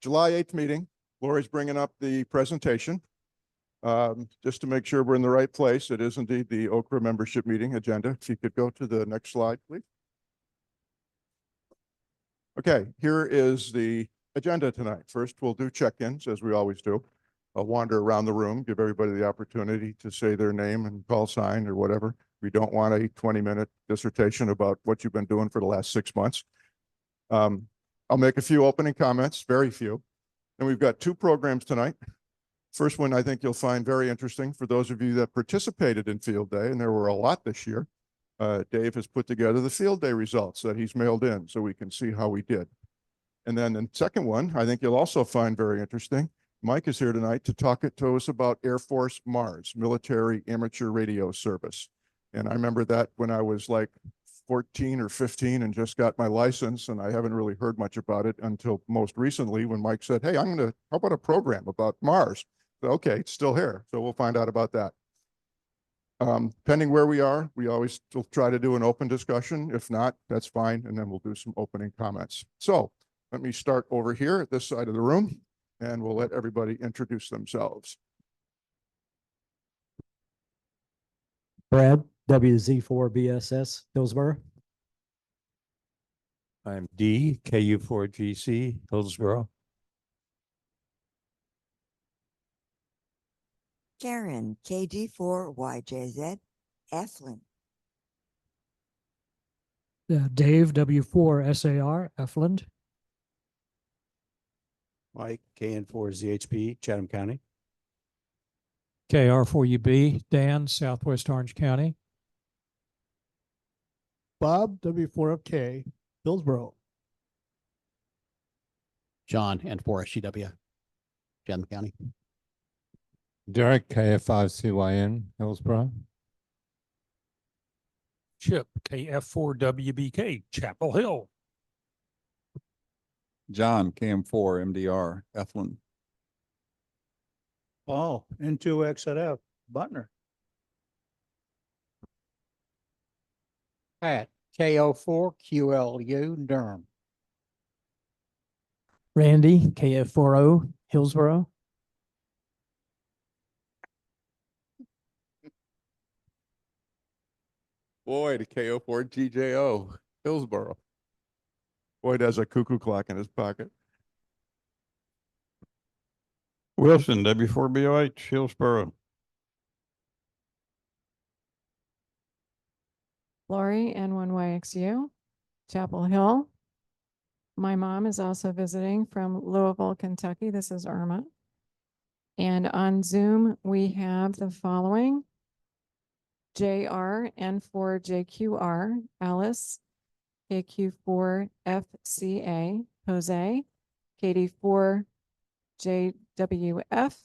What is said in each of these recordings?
July 8th meeting. Lori's bringing up the presentation. Just to make sure we're in the right place, it is indeed the OCRA membership meeting agenda. If you could go to the next slide, please. Okay, here is the agenda tonight. First, we'll do check-ins, as we always do. I'll wander around the room, give everybody the opportunity to say their name and call sign or whatever. We don't want a 20-minute dissertation about what you've been doing for the last 6 months. I'll make a few opening comments, very few. And we've got 2 programs tonight. First one I think you'll find very interesting for those of you that participated in Field Day, and there were a lot this year. Dave has put together the Field Day results that he's mailed in so we can see how we did. And then the second one, I think you'll also find very interesting. Mike is here tonight to talk to us about Air Force Mars, Military Amateur Radio Service. And I remember that when I was like 14 or 15 and just got my license, and I haven't really heard much about it until most recently when Mike said, hey, how about a program about Mars? So, okay, it's still here. So we'll find out about that. Depending where we are, we always will try to do an open discussion. If not, that's fine. And then we'll do some opening comments. So let me start over here at this side of the room, and we'll let everybody introduce themselves. Brad, WZ4BSS, Hillsboro. I'm D, KU4GC, Hillsboro. Karen, KG4YJZ, Eflin. Dave, W4SAR, Effland. Mike, KN4ZHP, Chatham County. KR4UB, Dan, Southwest Orange County. Bob, W4FK, Hillsboro. John, N4SGW, Chatham County. Derek, KF5CYN, Hillsboro. Chip, KF4WBK, Chapel Hill. John, KM4MDR, Eflin. Paul, N2XF, Butner. Pat, KO4QLU, Durham. Randy, KF40, Hillsboro. Boyd, KO4GJO, Hillsboro. Boyd has a cuckoo clock in his pocket. Wilson, W4BOH, Hillsboro. Lori, N1YXU, Chapel Hill. My mom is also visiting from Louisville, Kentucky. This is Irma. And on Zoom, we have the following: JR, N4JQR, Alice, KQ4FCA, Jose, KD4JWF,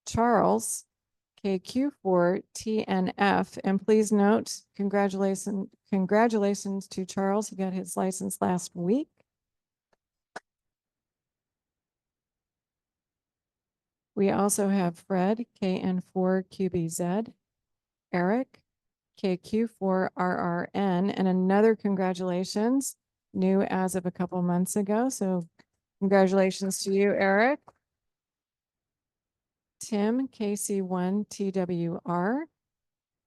Charles, KQ4TNF, and please note, congratulations to Charles. He got his license last week. We also have Fred, KN4QBZ, Eric, KQ4RRN, and another congratulations, new as of a couple months ago. So congratulations to you, Eric. Tim, KC1TWR,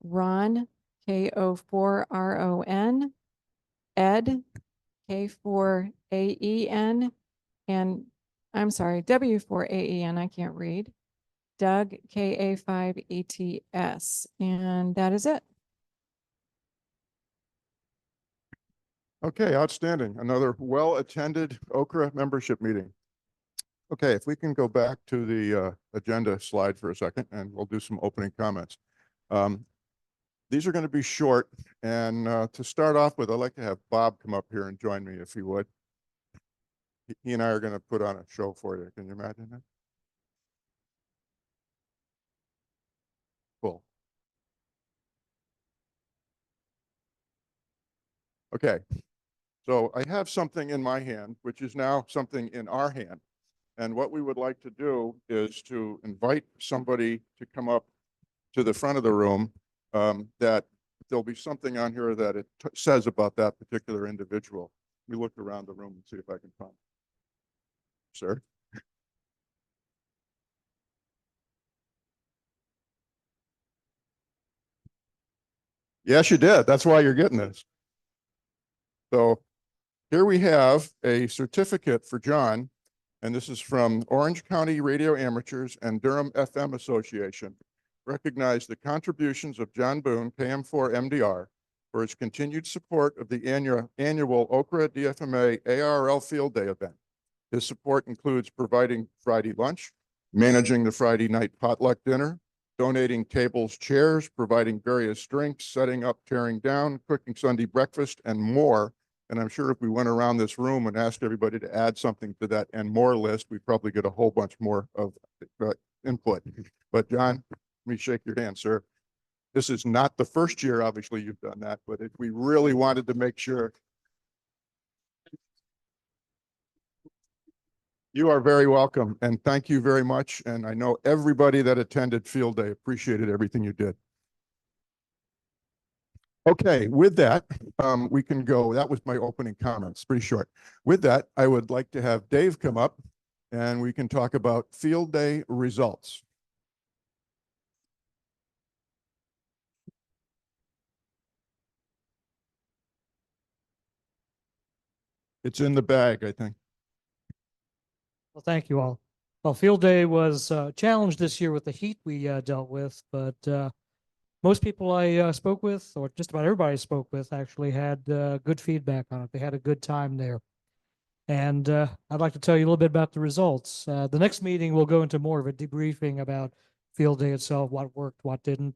Ron, KO4RON, Ed, K4AEN, and I'm sorry, W4AEN, I can't read. Doug, KA5ETS, and that is it. Okay, outstanding. Another well-attended OCRA membership meeting. Okay, if we can go back to the agenda slide for a second, and we'll do some opening comments. These are going to be short, and to start off with, I'd like to have Bob come up here and join me, if he would. He and I are going to put on a show for you. Can you imagine that? Cool. Okay, so I have something in my hand, which is now something in our hand. And what we would like to do is to invite somebody to come up to the front of the room, that there'll be something on here that it says about that particular individual. We look around the room and see if I can find it. Sir. Yes, you did. That's why you're getting this. So here we have a certificate for John, and this is from Orange County Radio Amateurs and Durham FM Association. Recognize the contributions of John Boone, KM4 MDR, for his continued support of the annual OCRA DFMA ARL Field Day event. His support includes providing Friday lunch, managing the Friday night potluck dinner, donating tables, chairs, providing various drinks, setting up, tearing down, cooking Sunday breakfast, and more. And I'm sure if we went around this room and asked everybody to add something to that and more list, we'd probably get a whole bunch more of input. But John, let me shake your hand, sir. This is not the first year, obviously, you've done that, but if we really wanted to make sure. You are very welcome, and thank you very much. And I know everybody that attended Field Day appreciated everything you did. Okay, with that, we can go. That was my opening comments, pretty short. With that, I would like to have Dave come up and we can talk about Field Day results. It's in the bag, I think. Well, thank you all. Well, field day was challenged this year with the heat we dealt with, but most people I spoke with, or just about everybody I spoke with, actually had good feedback on it. They had a good time there. And I'd like to tell you a little bit about the results. The next meeting, we'll go into more of a debriefing about field day itself, what worked, what didn't.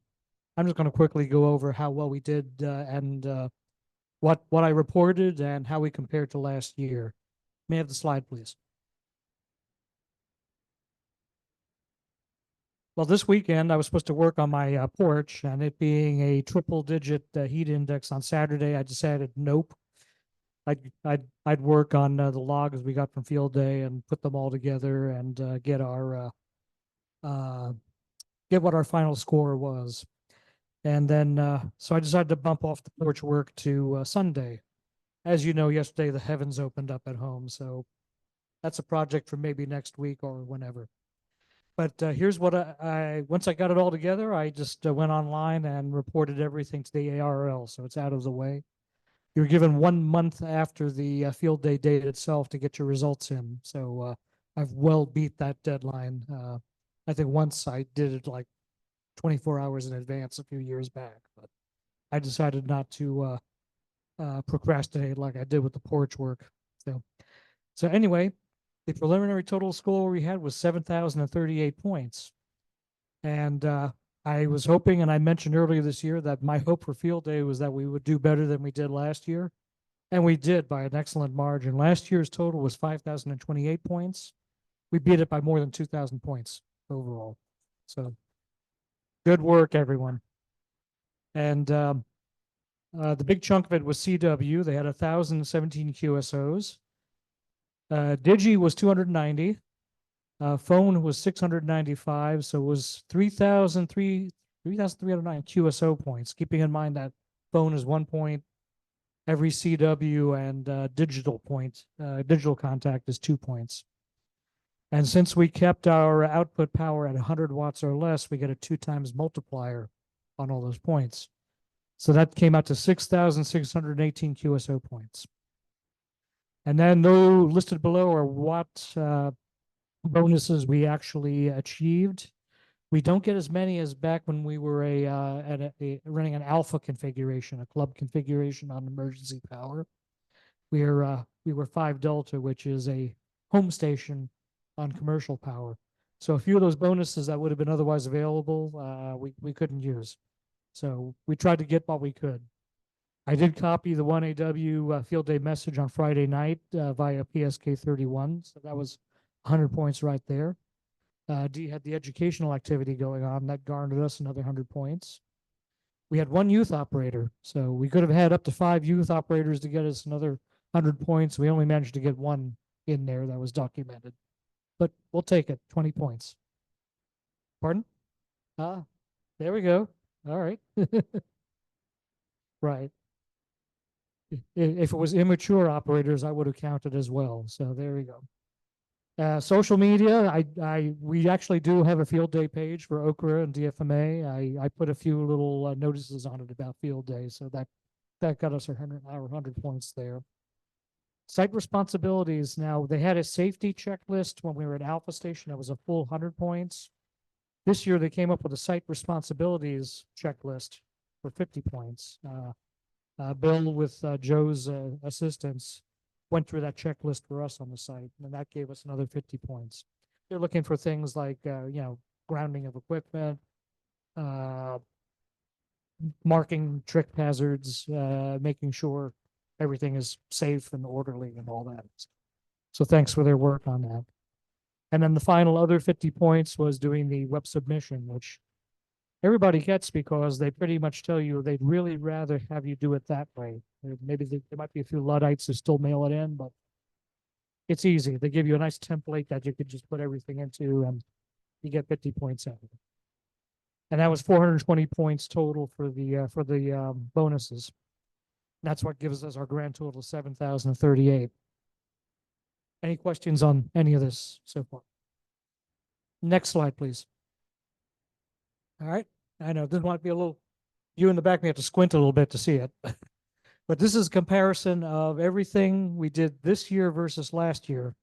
I'm just going to quickly go over how well we did and what I reported and how we compared to last year. May I have the slide, please? Well, this weekend I was supposed to work on my porch, and it being a triple-digit heat index on Saturday, I decided nope. I'd work on the logs we got from field day and put them all together and get what our final score was. And then so I decided to bump off the porch work to Sunday. As you know, yesterday the heavens opened up at home, so that's a project for maybe next week or whenever. But here's what once I got it all together, I just went online and reported everything to the ARL, so it's out of the way. You're given 1 month after the field day date itself to get your results in. So I've well beat that deadline. I think once I did it like 24 hours in advance a few years back, but I decided not to procrastinate like I did with the porch work. So anyway, the preliminary total score we had was 7,038 points. And I was hoping, and I mentioned earlier this year, that my hope for field day was that we would do better than we did last year. And we did by an excellent margin. Last year's total was 5,028 points. We beat it by more than 2,000 points overall. So good work, everyone. And the big chunk of it was CW. They had 1,017 QSOs. Digi was 290. Phone was 695, so it was 3,309 QSO points, keeping in mind that phone is 1 point every CW and digital contact is 2 points. And since we kept our output power at 100 watts or less, we get a 2 times multiplier on all those points. So that came out to 6,618 QSO points. And then listed below are what bonuses we actually achieved. We don't get as many as back when we were running an alpha configuration, a club configuration on emergency power. We were 5 Delta, which is a home station on commercial power. So a few of those bonuses that would have been otherwise available, we couldn't use. So we tried to get what we could. I did copy the 1AW field day message on Friday night via PSK 31. So that was 100 points right there. D had the educational activity going on. That garnered us another 100 points. We had 1 youth operator. So we could have had up to 5 youth operators to get us another 100 points. We only managed to get 1 in there that was documented. But we'll take it, 20 points. Pardon? There we go. All right. Right. If it was immature operators, I would have counted as well. So there we go. Social media, we actually do have a field day page for OCRA and DFMA. I put a few little notices on it about field day, so that got us our 100 points there. Site responsibilities. Now, they had a safety checklist when we were at Alpha Station. That was a full 100 points. This year, they came up with a site responsibilities checklist for 50 points. Bill, with Joe's assistance, went through that checklist for us on the site, and that gave us another 50 points. They're looking for things like, grounding of equipment, marking trick hazards, making sure everything is safe and orderly and all that. So thanks for their work on that. And then the final other 50 points was doing the web submission, which everybody gets because they pretty much tell you they'd really rather have you do it that way. Maybe there might be a few Luddites who still mail it in, but it's easy. They give you a nice template that you could just put everything into and you get 50 points out of it. And that was 420 points total for the bonuses. That's what gives us our grand total of 7,038. Any questions on any of this so far? Next slide, please. All right. I know this might be a little, you in the back may have to squint a little bit to see it. But this is a comparison of everything we did this year versus last year.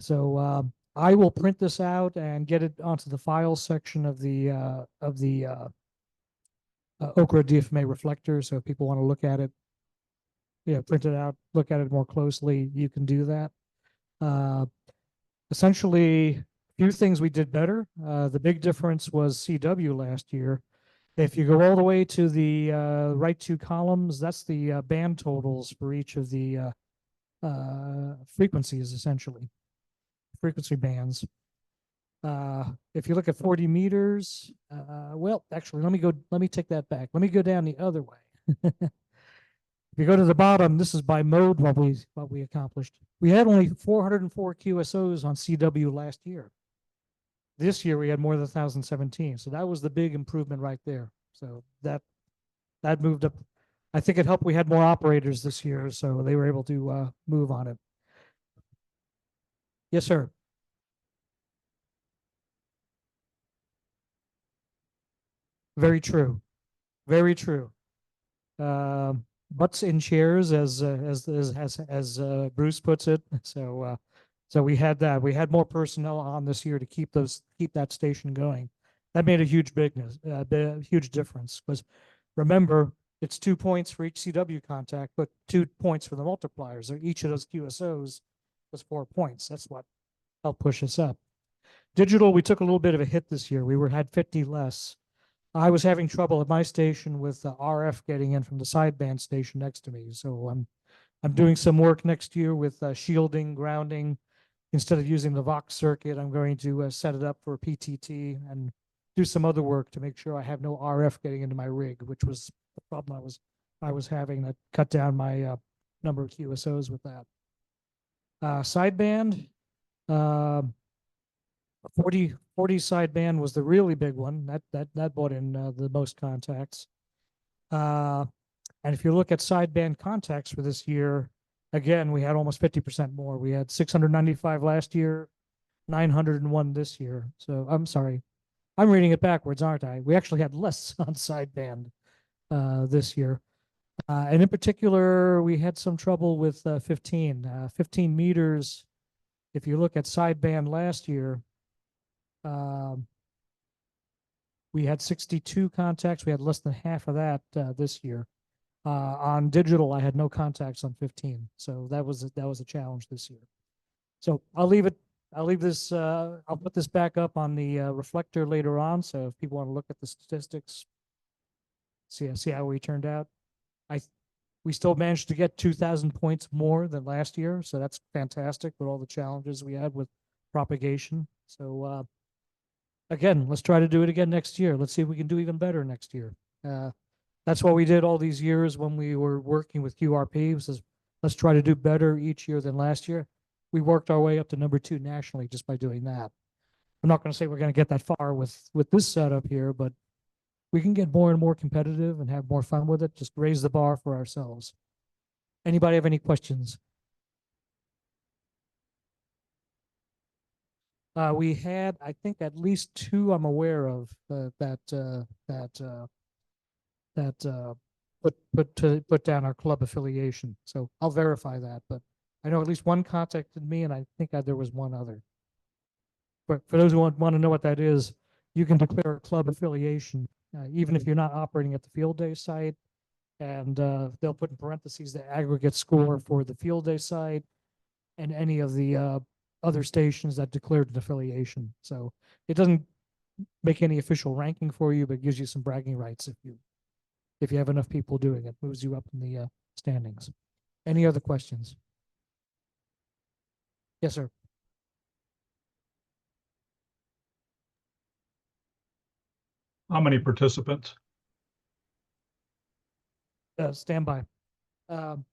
So I will print this out and get it onto the files section of the OCRA DFMA reflector. So if people want to look at it, print it out, look at it more closely, you can do that. Essentially, a few things we did better. The big difference was CW last year. If you go all the way to the right two columns, that's the band totals for each of the frequencies, essentially, frequency bands. If you look at 40 meters, well, actually, let me take that back. Let me go down the other way. If you go to the bottom, this is by mode what we accomplished. We had only 404 QSOs on CW last year. This year we had more than 1,017. So that was the big improvement right there. So that moved up. I think it helped we had more operators this year, so they were able to move on it. Yes, sir. Very true. Very true. Butts in chairs, as Bruce puts it. So we had that. We had more personnel on this year to keep that station going. That made a huge huge difference. Because remember, it's 2 points for each CW contact, but 2 points for the multipliers. So each of those QSOs was 4 points. That's what helped push us up. Digital, we took a little bit of a hit this year. We had 50 less. I was having trouble at my station with RF getting in from the sideband station next to me. So I'm doing some work next year with shielding, grounding. Instead of using the Vox circuit, I'm going to set it up for PTT and do some other work to make sure I have no RF getting into my rig, which was the problem I was having, that cut down my number of QSOs with that. Sideband, 40 sideband was the really big one. That brought in the most contacts. And if you look at sideband contacts for this year, again, we had almost 50% more. We had 695 last year, 901 this year. So I'm sorry, I'm reading it backwards, aren't I? We actually had less on sideband this year. And in particular, we had some trouble with 15 meters. If you look at sideband last year, we had 62 contacts. We had less than half of that this year. On digital, I had no contacts on 15, so that was a challenge this year. So I'll leave this. I'll put this back up on the reflector later on. So if people want to look at the statistics, see how we turned out. We still managed to get 2,000 points more than last year, so that's fantastic with all the challenges we had with propagation. So again, let's try to do it again next year. Let's see if we can do even better next year. That's what we did all these years when we were working with QRP. Was let's try to do better each year than last year. We worked our way up to number 2 nationally just by doing that. I'm not going to say we're going to get that far with this setup here, but we can get more and more competitive and have more fun with it. Just raise the bar for ourselves. Anybody have any questions? We had, I think, at least two I'm aware of, put down our club affiliation. So I'll verify that, but I know at least one contacted me and I think there was one other. But for those who want to know what that is, you can declare a club affiliation, even if you're not operating at the field day site. And they'll put in parentheses the aggregate score for the field day site and any of the other stations that declared an affiliation. So it doesn't make any official ranking for you, but gives you some bragging rights if you have enough people doing it, moves you up in the standings. Any other questions? Yes, sir. How many participants? Stand by. Um,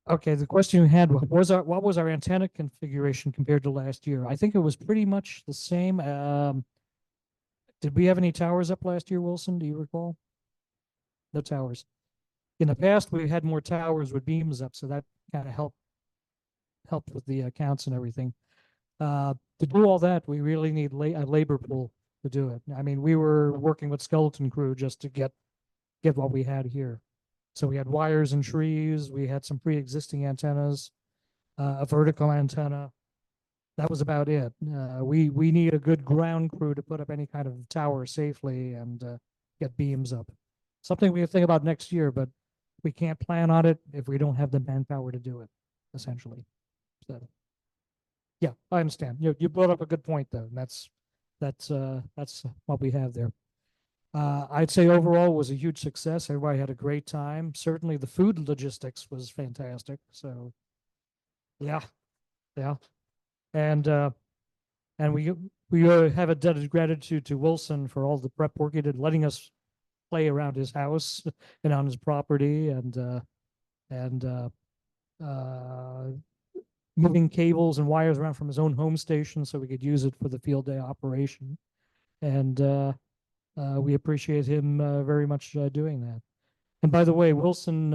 Okay, the question you had what was our antenna configuration compared to last year? I think it was pretty much the same. Did we have any towers up last year, Wilson? Do you recall? No towers. In the past, we had more towers with beams up, so that kind of helped with the accounts and everything. To do all that, we really need a labor pool to do it. I mean, we were working with skeleton crew just to get what we had here. So we had wires and trees. We had some pre-existing antennas, a vertical antenna. That was about it. We need a good ground crew to put up any kind of tower safely and get beams up. Something we have to think about next year, but we can't plan on it if we don't have the manpower to do it, essentially. So, yeah, I understand. You brought up a good point though, and that's what we have there. I'd say overall was a huge success. Everybody had a great time. Certainly the food logistics was fantastic. So yeah. And we have a debt of gratitude to Wilson for all the prep work he did, letting us play around his house and on his property and moving cables and wires around from his own home station so we could use it for the field day operation. And we appreciate him very much doing that. And by the way, Wilson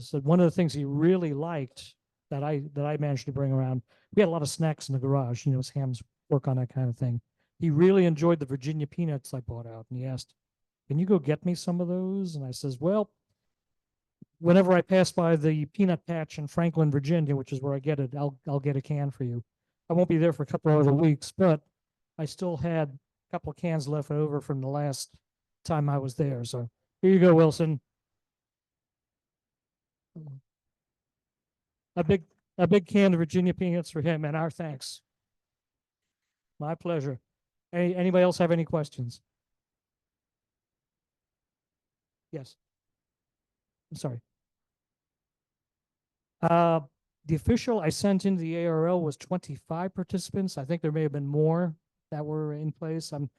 said one of the things he really liked that I managed to bring around. We had a lot of snacks in the garage. His hands work on that kind of thing. He really enjoyed the Virginia peanuts I bought out, and he asked, "Can you go get me some of those?" And I says, "Well, whenever I pass by the peanut patch in Franklin, Virginia, which is where I get it, I'll get a can for you. I won't be there for a couple of other weeks, but I still had a couple of cans left over from the last time I was there. So here you go, Wilson. A big can of Virginia peanuts for him, and our thanks. My pleasure. Anybody else have any questions? Yes. I'm sorry. The official I sent in the ARL was 25 participants. I think there may have been more that were in place. I'm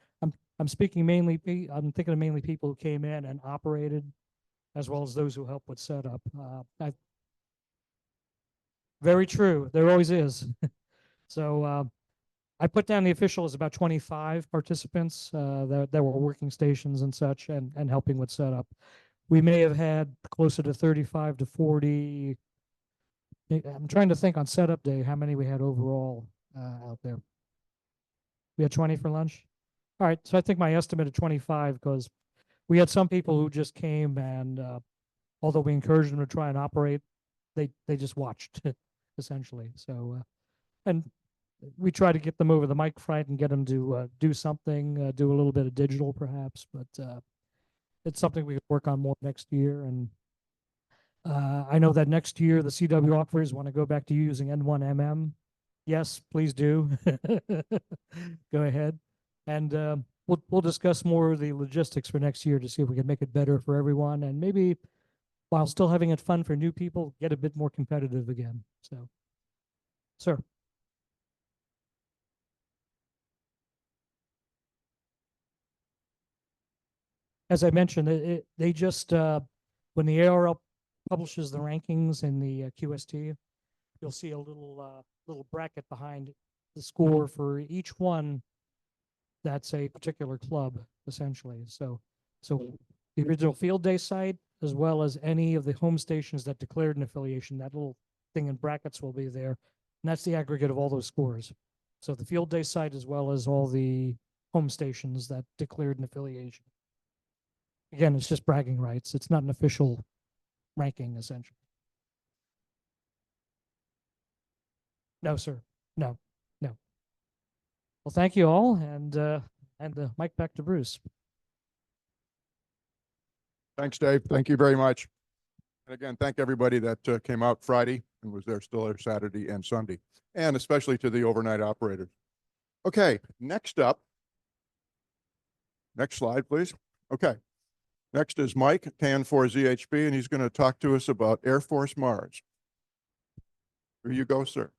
speaking mainly. I'm thinking of mainly people who came in and operated, as well as those who helped with setup. Very true. There always is. So I put down the official as about 25 participants that were working stations and such and helping with setup. We may have had closer to 35 to 40. I'm trying to think on setup day how many we had overall out there. We had 20 for lunch. All right, so I think my estimate of 25 because we had some people who just came and although we encouraged them to try and operate, they just watched essentially. So and we try to get them over the mic fright and get them to do something, do a little bit of digital perhaps, but it's something we could work on more next year. And I know that next year the CW operators want to go back to using N1MM. Yes, please do. Go ahead. And we'll discuss more of the logistics for next year to see if we can make it better for everyone and maybe while still having it fun for new people, get a bit more competitive again. So, sir. As I mentioned, they just, when the ARL publishes the rankings in the QST, you'll see a little bracket behind the score for each one that's a particular club, essentially. So the original field day site as well as any of the home stations that declared an affiliation. That little thing in brackets will be there. And that's the aggregate of all those scores. So the field day site as well as all the home stations that declared an affiliation. Again, it's just bragging rights. It's not an official ranking, essentially. No, sir. No, no. Well, thank you all, and the mic back to Bruce. Thanks, Dave. Thank you very much. And again, thank everybody that came out Friday and was there still there Saturday and Sunday, and especially to the overnight operators. Okay, next up. Next slide, please. Okay. Next is Mike, KN4ZHB, and he's going to talk to us about Air Force Mars. Here you go, sir.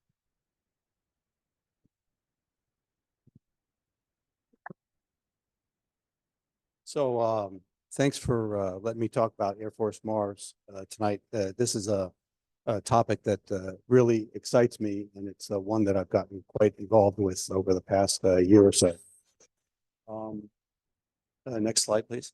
So thanks for letting me talk about Air Force Mars tonight. This is a topic that really excites me, and it's one that I've gotten quite involved with over the past year or so. Next slide, please.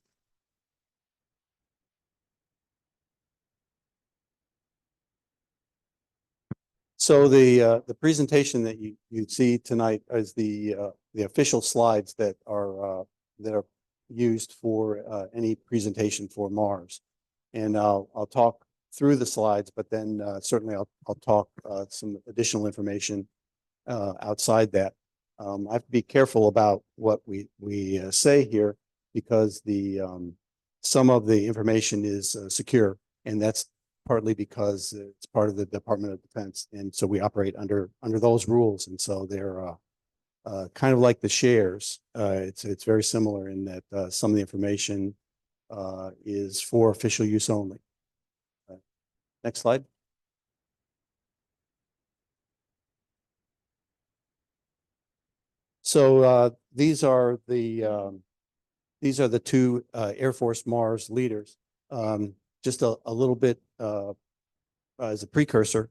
So the presentation that you see tonight is the official slides that are used for any presentation for Mars, and I'll talk through the slides, but then certainly I'll talk some additional information outside that. I have to be careful about what we say here because some of the information is secure, and that's partly because it's part of the Department of Defense, and so we operate under those rules, and so they're kind of like the shares. It's very similar in that some of the information is for official use only. Next slide. So these are the two Air Force Mars leaders. Just a little bit as a precursor.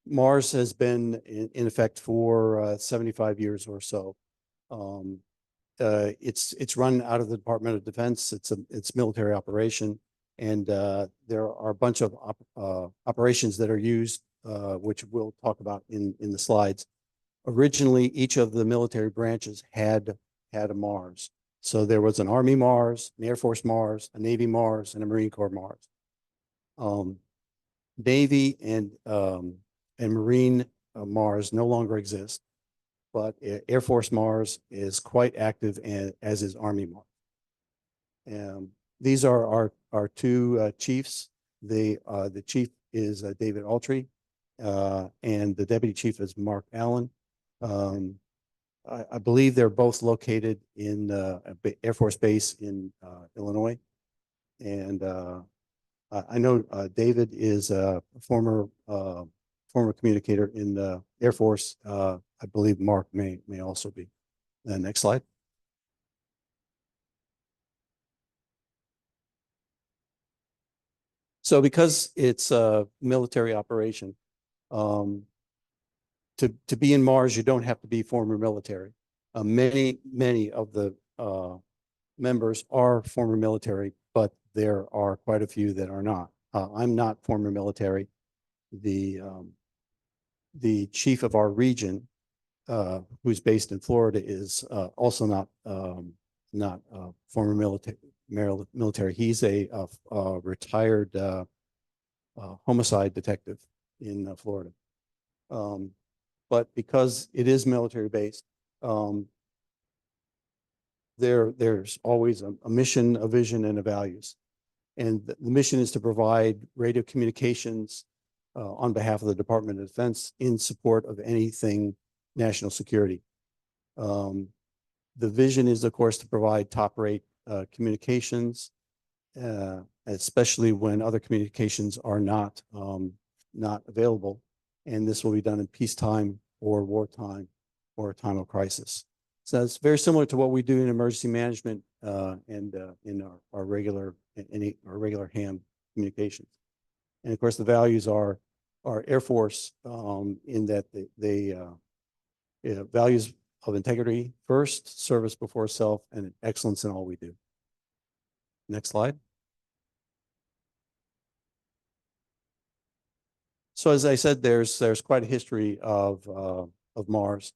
Mars has been in effect for 75 years or so. It's run out of the Department of Defense. It's military operation, and there are a bunch of operations that are used, which we'll talk about in the slides. Originally, each of the military branches had a Mars. So there was an Army Mars, an Air Force Mars, a Navy Mars, and a Marine Corps Mars. Navy and Marine Mars no longer exist, but Air Force Mars is quite active, and as is Army Mars. These are our two chiefs. The chief is David Altry, and the deputy chief is Mark Allen. I believe they're both located in Air Force Base in Illinois, and I know David is a former communicator in the Air Force. I believe Mark may also be. Next slide. So because it's a military operation, to be in Mars, you don't have to be former military. Many of the members are former military, but there are quite a few that are not. I'm not former military. The chief of our region, who's based in Florida, is also not former military. He's a retired homicide detective in Florida. But because it is military based, there's always a mission, a vision, and a values. And the mission is to provide radio communications on behalf of the Department of Defense in support of anything national security. The vision is, of course, to provide top rate communications, especially when other communications are not available. And this will be done in peacetime or wartime or a time of crisis. So it's very similar to what we do in emergency management and in our regular ham communications. And of course, the values are Air Force in that they values of integrity first, service before self, and excellence in all we do. Next slide. So as I said, there's quite a history of Mars.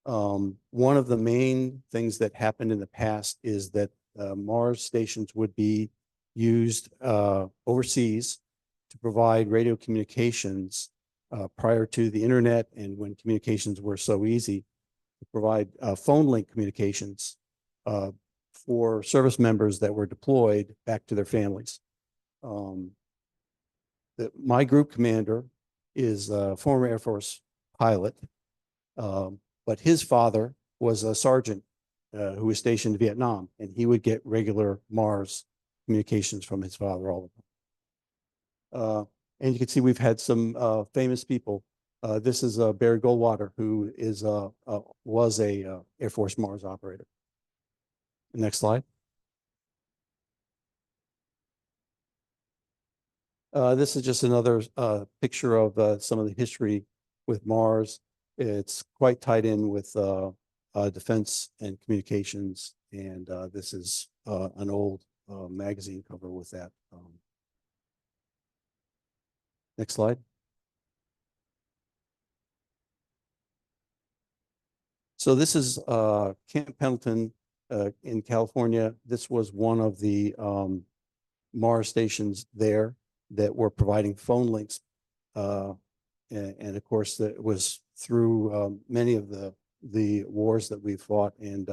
One of the main things that happened in the past is that Mars stations would be used overseas to provide radio communications prior to the internet and when communications were so easy, to provide phone link communications for service members that were deployed back to their families. My group commander is a former Air Force pilot, but his father was a sergeant who was stationed in Vietnam, and he would get regular Mars communications from his father all the time. And you can see we've had some famous people. This is Barry Goldwater, who was a Air Force Mars operator. Next slide. This is just another picture of some of the history with Mars. It's quite tied in with defense and communications, and this is an old magazine cover with that. Next slide. So this is Camp Pendleton in California. This was one of the Mars stations there that were providing phone links. And of course, that was through many of the wars that we fought and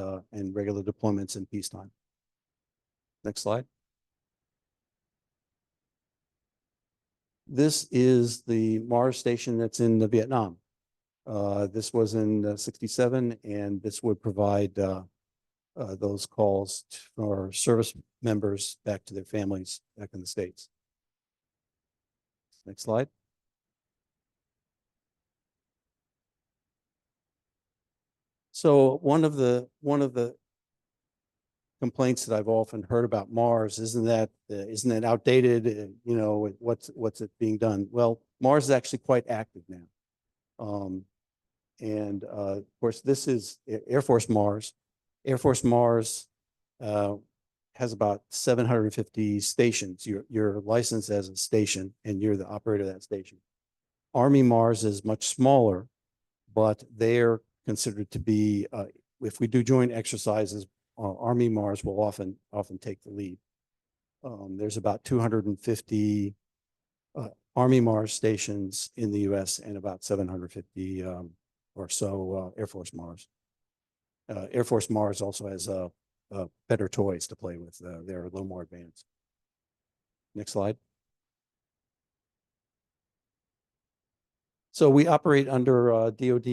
regular deployments in peacetime. Next slide. This is the Mars station that's in Vietnam. This was in '67, and this would provide those calls for service members back to their families back in the States. Next slide. So one of the complaints that I've often heard about Mars isn't that outdated? You know, what's it being done? Well, Mars is actually quite active now. And of course, this is Air Force Mars. Air Force Mars has about 750 stations. You're licensed as a station, and you're the operator of that station. Army Mars is much smaller, but they're considered to be, if we do joint exercises, Army Mars will often take the lead. There's about 250 Army Mars stations in the U.S. and about 750 or so Air Force Mars. Air Force Mars also has better toys to play with. They're a little more advanced. Next slide. So we operate under DoD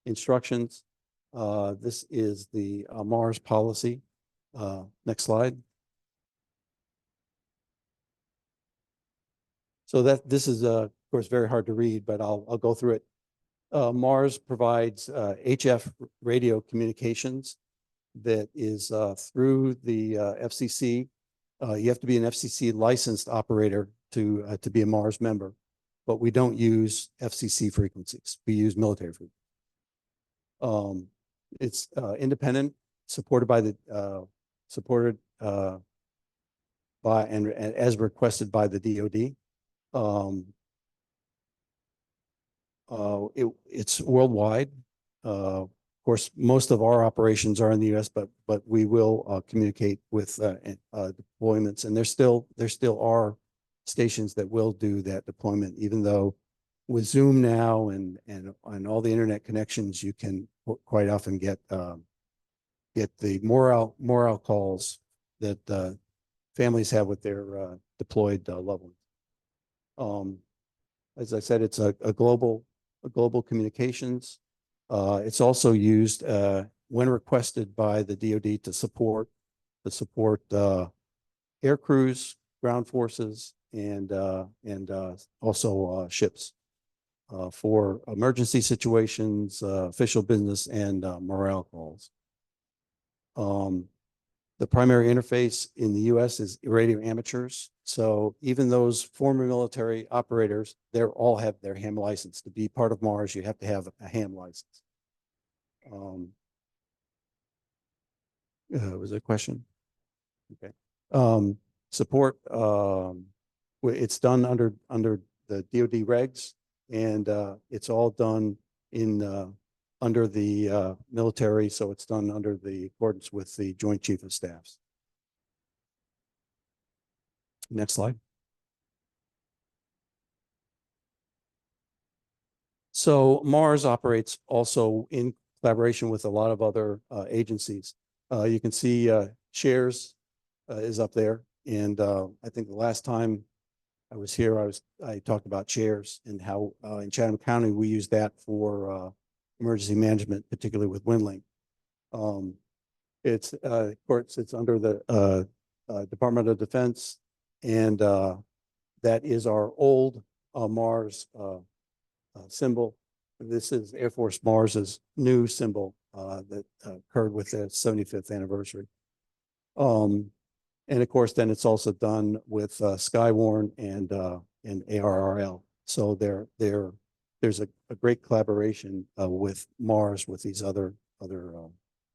instructions. This is the Mars policy. Next slide. So this is of course very hard to read, but I'll go through it. Mars provides HF radio communications that is through the FCC. You have to be an FCC licensed operator to be a Mars member, but we don't use FCC frequencies. We use military frequencies. It's independent, supported by and as requested by the DoD. It's worldwide. Of course, most of our operations are in the U.S., but we will communicate with deployments, and there still are stations that will do that deployment, even though with Zoom now and all the internet connections, you can quite often get the morale calls that families have with their deployed loved ones. As I said, it's a global communications. It's also used when requested by the DoD to support air crews, ground forces, and also ships for emergency situations, official business, and morale calls. The primary interface in the U.S. is radio amateurs. So even those former military operators, they all have their ham license. To be part of Mars, you have to have a ham license. Was there a question? Okay. Support. It's done under the DoD regs, and it's all done in under the military, so it's done under the accordance with the Joint Chief of Staffs. Next slide. So Mars operates also in collaboration with a lot of other agencies. You can see shares is up there, and I think the last time I was here, I talked about chairs and how in Chatham County we use that for emergency management, particularly with Windling. It's of course it's under the Department of Defense, and that is our old Mars symbol. This is Air Force Mars's new symbol that occurred with their 75th anniversary. And of course, then it's also done with Skywarn and ARRL. So there's a great collaboration with Mars with these other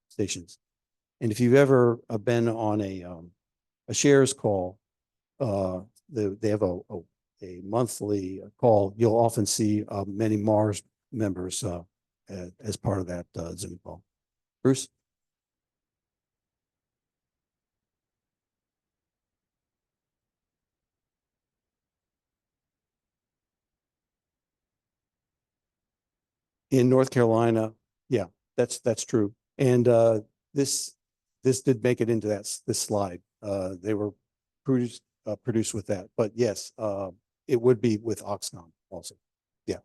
stations. And if you've ever been on a shares call, they have a monthly call. You'll often see many Mars members as part of that Zoom call. Bruce? In North Carolina, yeah, that's true. And this did make it into this slide. They were produced with that, but yes, it would be with Oxcom also. Yeah,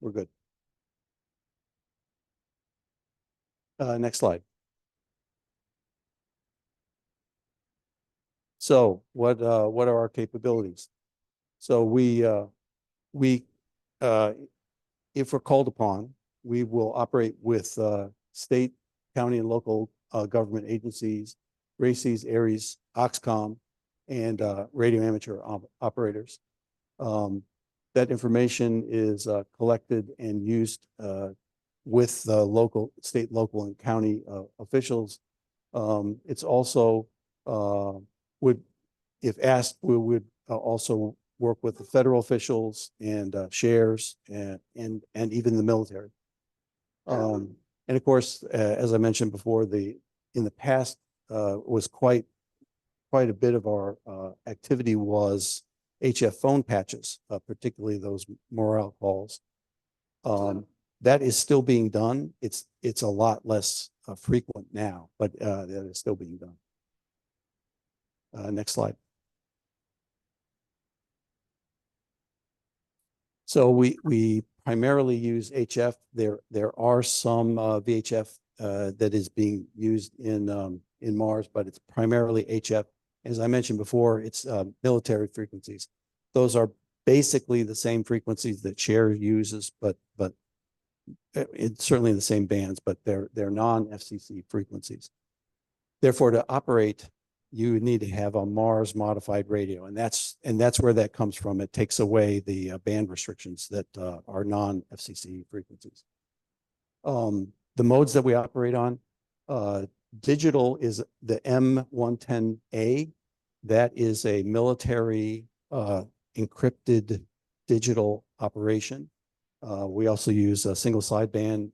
we're good. Next slide. So what are our capabilities? So if we're called upon, we will operate with state, county, and local government agencies, RACES, ARES, Oxcom, and radio amateur operators. That information is collected and used with the local, state, local, and county officials. It's also if asked, we would also work with the federal officials and shares and even the military. And of course, as I mentioned before, in the past was quite a bit of our activity was HF phone patches, particularly those morale calls. That is still being done. It's a lot less frequent now, but that is still being done. Next slide. So we primarily use HF. There are some VHF that is being used in Mars, but it's primarily HF. As I mentioned before, it's military frequencies. Those are basically the same frequencies that Share uses, but it's certainly the same bands, but they're non-FCC frequencies. Therefore, to operate, you need to have a Mars modified radio, and that's where that comes from. It takes away the band restrictions that are non-FCC frequencies. The modes that we operate on, digital is the M110A. That is a military encrypted digital operation. We also use a single sideband.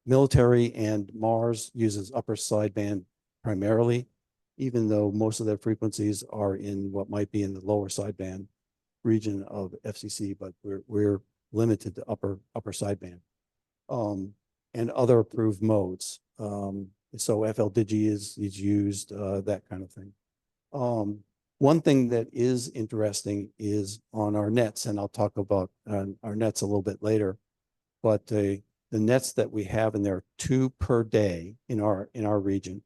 Military and Mars uses upper sideband primarily, even though most of their frequencies are in what might be in the lower sideband region of FCC, but we're limited to upper sideband. And other approved modes. So FLDigi is used, that kind of thing. One thing that is interesting is on our nets, and I'll talk about our nets a little bit later, but the nets that we have, and there are 2 per day in our region,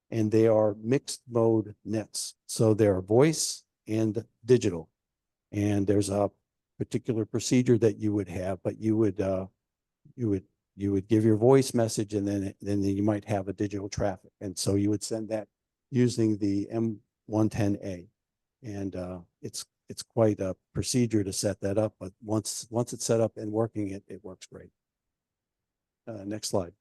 and they are mixed mode nets. So they're voice and digital. And there's a particular procedure that you would have, but you would give your voice message, and then you might have a digital traffic. And so you would send that using the M110A. And it's quite a procedure to set that up, but once it's set up and working, it works great. Next slide.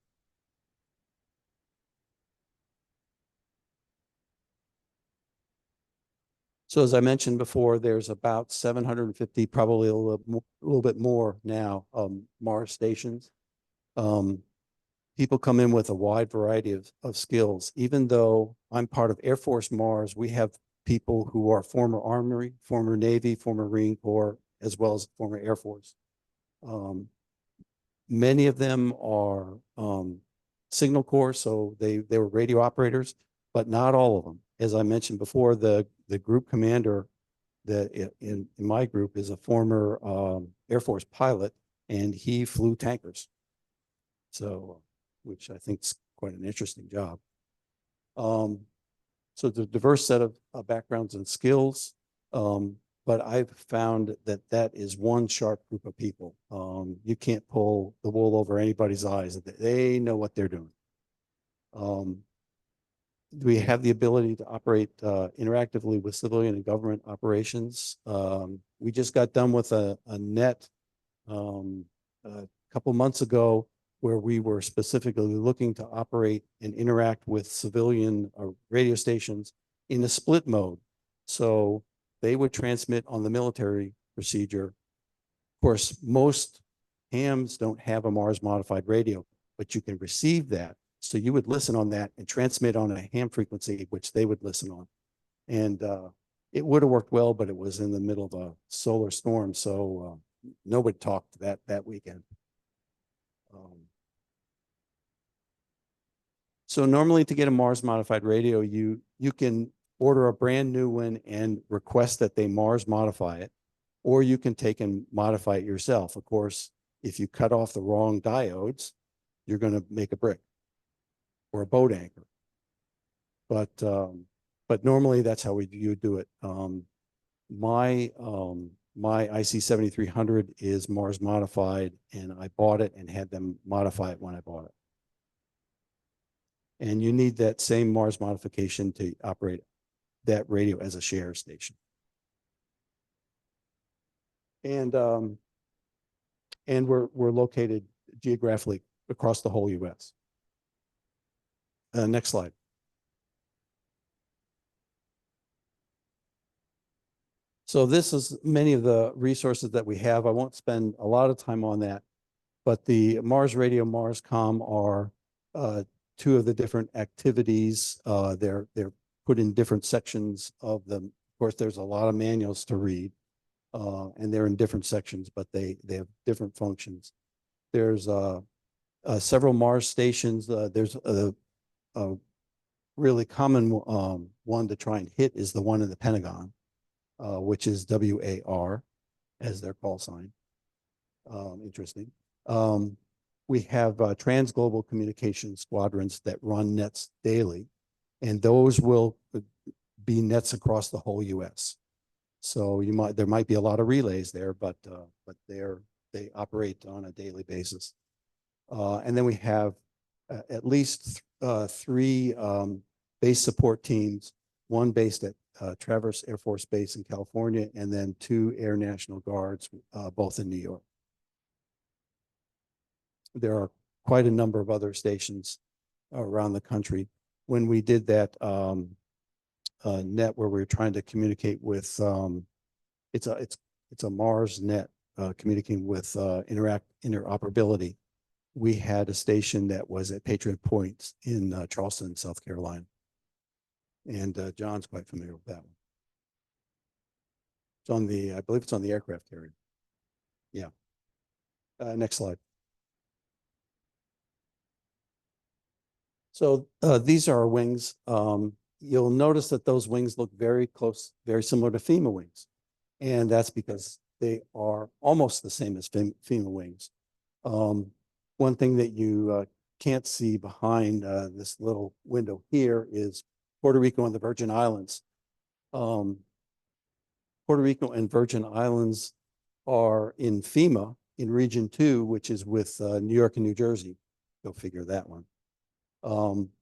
So as I mentioned before, there's about 750, probably a little bit more now, Mars stations. People come in with a wide variety of skills. Even though I'm part of Air Force Mars, we have people who are former Army, former Navy, former Marine Corps, as well as former Air Force. Many of them are Signal Corps, so they were radio operators, but not all of them. As I mentioned before, the group commander that in my group is a former Air Force pilot, and he flew tankers. So, which I think is quite an interesting job. So the diverse set of backgrounds and skills, but I've found that that is one sharp group of people. You can't pull the wool over anybody's eyes. They know what they're doing. We have the ability to operate interactively with civilian and government operations. We just got done with a net a couple months ago where we were specifically looking to operate and interact with civilian radio stations in a split mode. So they would transmit on the military procedure. Of course, most hams don't have a Mars modified radio, but you can receive that. So you would listen on that and transmit on a ham frequency, which they would listen on. And it would have worked well, but it was in the middle of a solar storm. So nobody talked that weekend. So normally to get a Mars modified radio, you can order a brand new one and request that they Mars modify it, or you can take and modify it yourself. Of course, if you cut off the wrong diodes, you're going to make a brick or a boat anchor. But normally that's how you do it. My IC 7300 is Mars modified, and I bought it and had them modify it when I bought it. And you need that same Mars modification to operate that radio as a share station. And we're located geographically across the whole U.S. Next slide. So this is many of the resources that we have. I won't spend a lot of time on that, but the Mars Radio, MarsCom are two of the different activities. They're put in different sections of them. Of course, there's a lot of manuals to read, and they're in different sections, but they have different functions. There's several Mars stations. There's a really common one to try and hit is the one in the Pentagon, which is WAR as their call sign. Interesting. We have transglobal communication squadrons that run nets daily, and those will be nets across the whole U.S. So there might be a lot of relays there, but they operate on a daily basis. And then we have at least three base support teams, one based at Traverse Air Force Base in California, and then 2 Air National Guards, both in New York. There are quite a number of other stations around the country. When we did that net where we were trying to communicate with, it's a Mars net communicating with interoperability. We had a station that was at Patriot Point in Charleston, South Carolina. And John's quite familiar with that one. It's on the, I believe it's on the aircraft carrier. Yeah. Next slide. So these are our wings. You'll notice that those wings look very close, very similar to FEMA wings. And that's because they are almost the same as FEMA wings. One thing that you can't see behind this little window here is Puerto Rico and the Virgin Islands. Puerto Rico and Virgin Islands are in FEMA in Region 2, which is with New York and New Jersey. Go figure that one.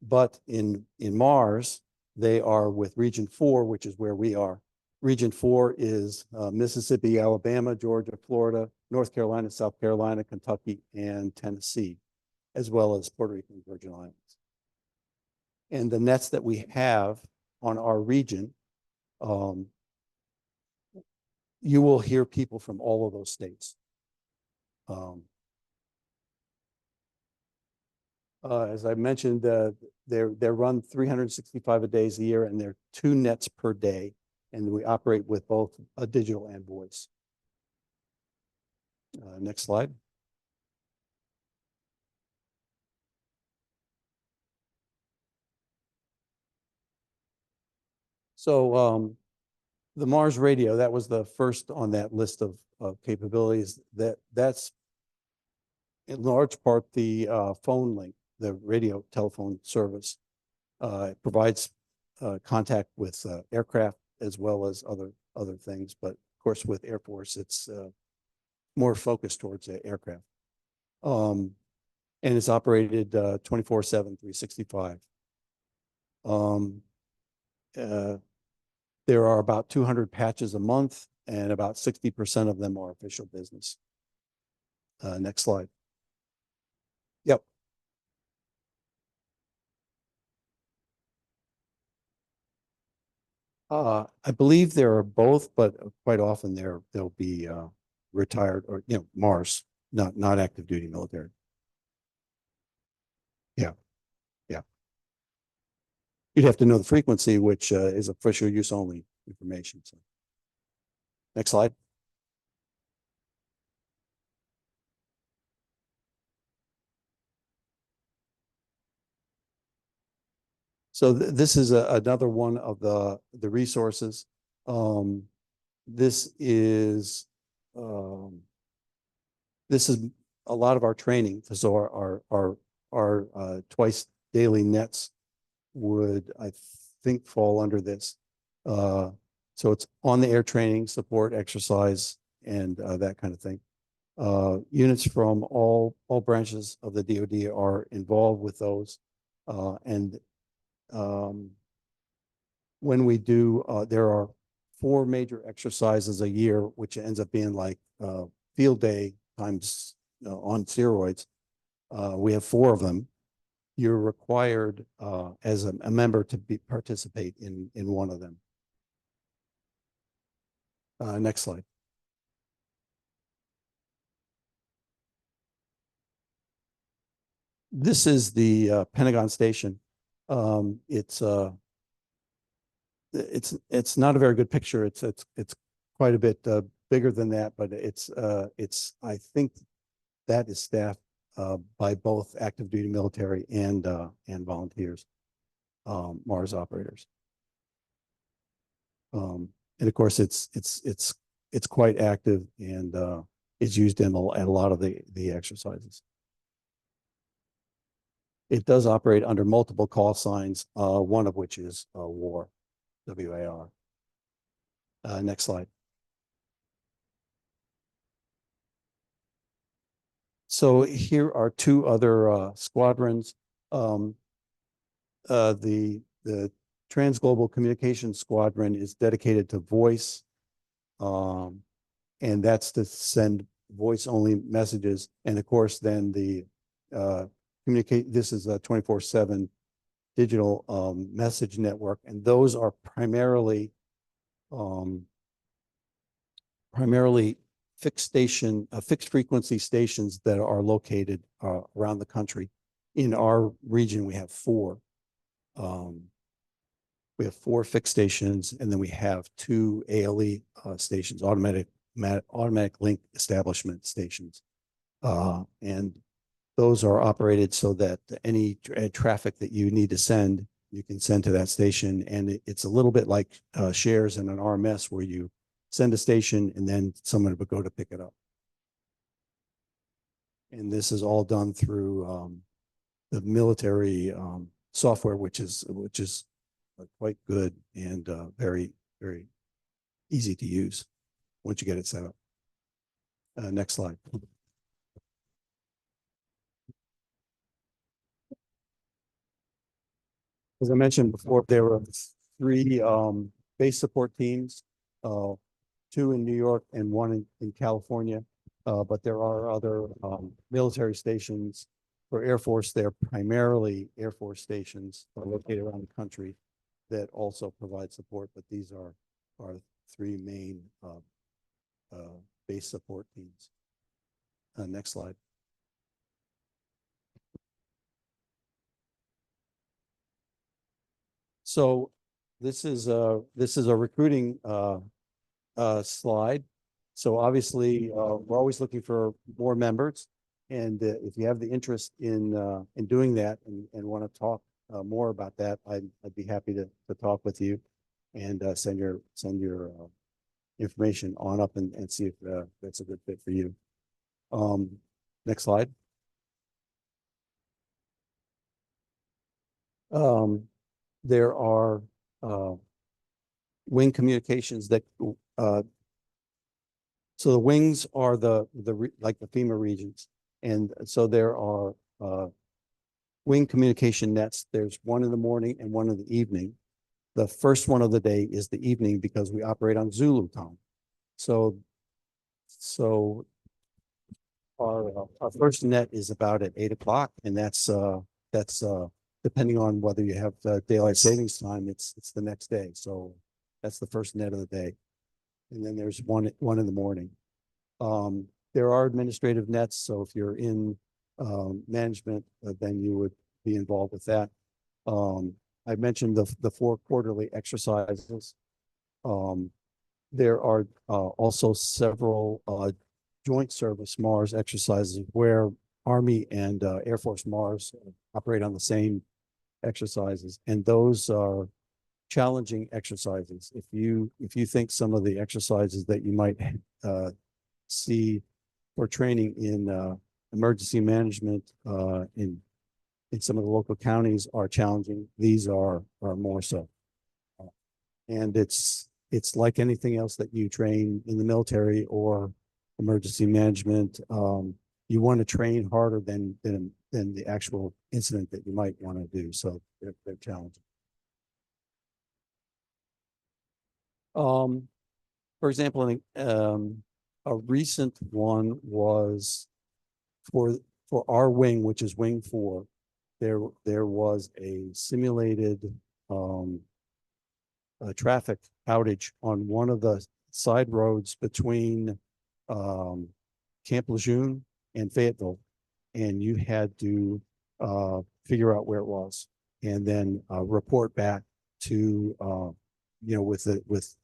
But in Mars, they are with Region 4, which is where we are. Region 4 is Mississippi, Alabama, Georgia, Florida, North Carolina, South Carolina, Kentucky, and Tennessee, as well as Puerto Rico and Virgin Islands. And the nets that we have on our region you will hear people from all of those states. As I mentioned, they're run 365 days a year, and they're 2 nets per day, and we operate with both a digital and voice. Next slide. So the Mars radio, that was the first on that list of capabilities. That's in large part the phone link, the radio telephone service. It provides contact with aircraft as well as other things, but of course with Air Force, it's more focused towards aircraft. And it's operated 24/7, 365. There are about 200 patches a month, and about 60% of them are official business. Next slide. Yep. I believe there are both, but quite often they'll be retired or Mars, not active duty military. Yeah. You'd have to know the frequency, which is official use only information. So, next slide. So this is another one of the resources. This is a lot of our training. So our twice daily nets would, I think, fall under this. So it's on the air training, support, exercise, and that kind of thing. Units from all branches of the DoD are involved with those, and when we do, there are 4 major exercises a year, which ends up being like field day times on steroids. We have 4 of them. You're required as a member to participate in one of them. Next slide. This is the Pentagon station. It's not a very good picture. It's quite a bit bigger than that, but it's I think that is staffed by both active duty military and volunteers, Mars operators. And of course, it's quite active and is used in a lot of the exercises. It does operate under multiple call signs, one of which is WAR, WAR. Next slide. So here are 2 other squadrons. The Transglobal Communication Squadron is dedicated to voice, and that's to send voice-only messages. And of course, then the this is a 24/7 digital message network, and those are primarily fixed frequency stations that are located around the country. In our region, we have 4. We have 4 fixed stations, and then we have 2 ALE stations, automatic link establishment stations, and those are operated so that any traffic that you need to send, you can send to that station. And it's a little bit like shares in an RMS, where you send a station and then someone would go to pick it up. And this is all done through the military software, which is quite good and very, very easy to use once you get it set up. Next slide. As I mentioned before, there were 3 base support teams, 2 in New York and 1 in California. But there are other military stations. For Air Force, they're primarily Air Force stations located around the country that also provide support. But these are 3 main database support teams. Next slide. So this is a recruiting slide. So obviously, we're always looking for more members. And if you have the interest in doing that and want to talk more about that, I'd be happy to talk with you and send your information on up and see if that's a good fit for you. Next slide. There are wing communications that so the wings are like the FEMA regions, and so there are wing communication nets. There's one in the morning and one in the evening. The first one of the day is the evening because we operate on Zulu time. So our first net is about at 8 o'clock, and that's depending on whether you have daylight savings time, it's the next day. So that's the first net of the day. And then there's one in the morning. There are administrative nets. So if you're in management, then you would be involved with that. I mentioned the 4 quarterly exercises. There are also several joint service Mars exercises where Army and Air Force Mars operate on the same exercises, and those are challenging exercises. If you think some of the exercises that you might see for training in emergency management in some of the local counties are challenging, these are more so. And it's like anything else that you train in the military or emergency management. You want to train harder than the actual incident that you might want to do. So they're challenging. For example, a recent one was for our wing, which is Wing 4. There was a simulated traffic outage on one of the side roads between Camp Lejeune and Fayetteville, and you had to figure out where it was and then report back to with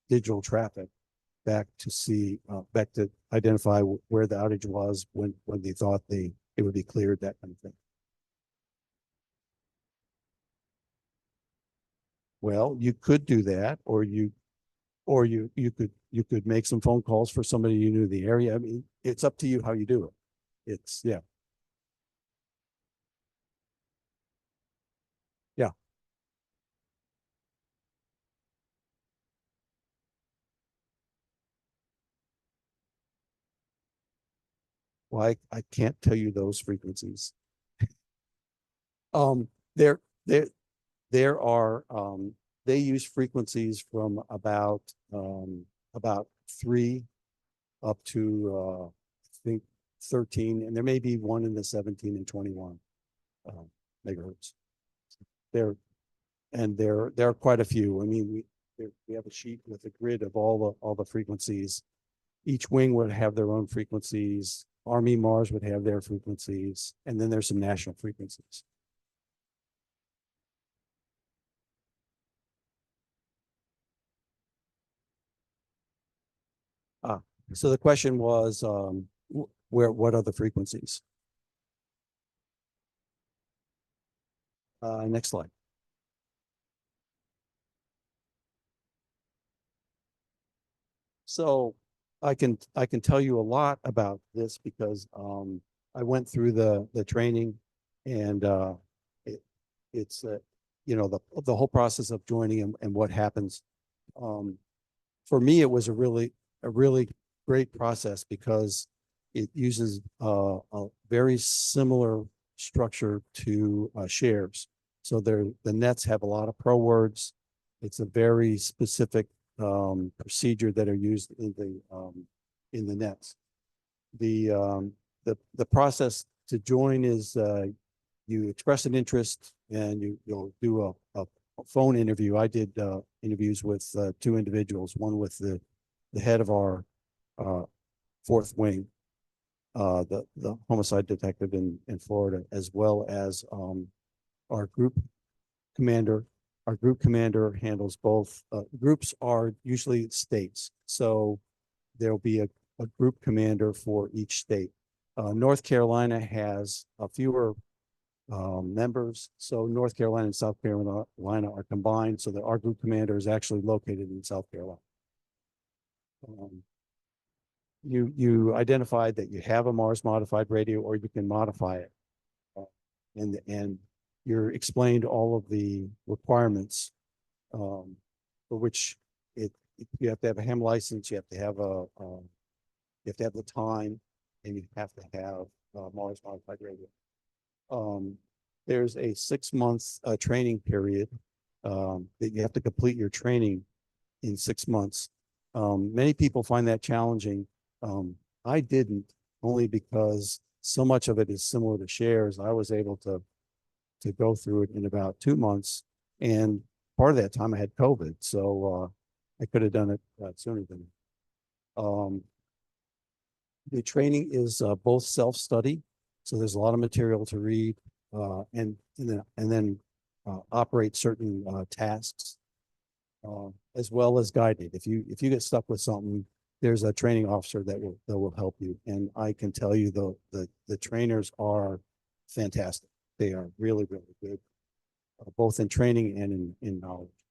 digital traffic back to identify where the outage was when they thought it would be cleared, that kind of thing. Well, you could do that, or you could make some phone calls for somebody you knew the area. I mean, it's up to you how you do it. It's yeah. Well, I can't tell you those frequencies. There are they use frequencies from about 3 up to I think 13, and there may be one in the 17 and 21 megahertz. There are quite a few. I mean, we have a sheet with a grid of all the frequencies. Each wing would have their own frequencies. Army Mars would have their frequencies, and then there's some national frequencies. So the question was, what are the frequencies? Next slide. So I can tell you a lot about this because I went through the training, and it's the whole process of joining and what happens. For me, it was a really great process because it uses a very similar structure to shares. So the nets have a lot of pro words. It's a very specific procedure that are used in the nets. The process to join is you express an interest and you'll do a phone interview. I did interviews with 2 individuals, one with the head of our fourth wing, the homicide detective in Florida, as well as, our group commander. Our group commander handles both, groups are usually states. So there'll be a group commander for each state. North Carolina has a fewer members. So North Carolina and South Carolina are combined so that our group commander is actually located in South Carolina. You identified that you have a Mars modified radio, or you can modify it. And you're explained all of the requirements, for which you have to have a HEM license, you have to have you have to have the time, and you have to have Mars modified radio. There's a 6 month training period that you have to complete your training in 6 months. Many people find that challenging. I didn't, only because so much of it is similar to shares. I was able to go through it in about 2 months, and part of that time I had COVID, so I could have done it sooner than. The training is both self-study, so there's a lot of material to read, and then operate certain tasks, as well as guided. If you get stuck with something, there's a training officer that will help you. And I can tell you the trainers are fantastic. They are really, really good, both in training and in knowledge.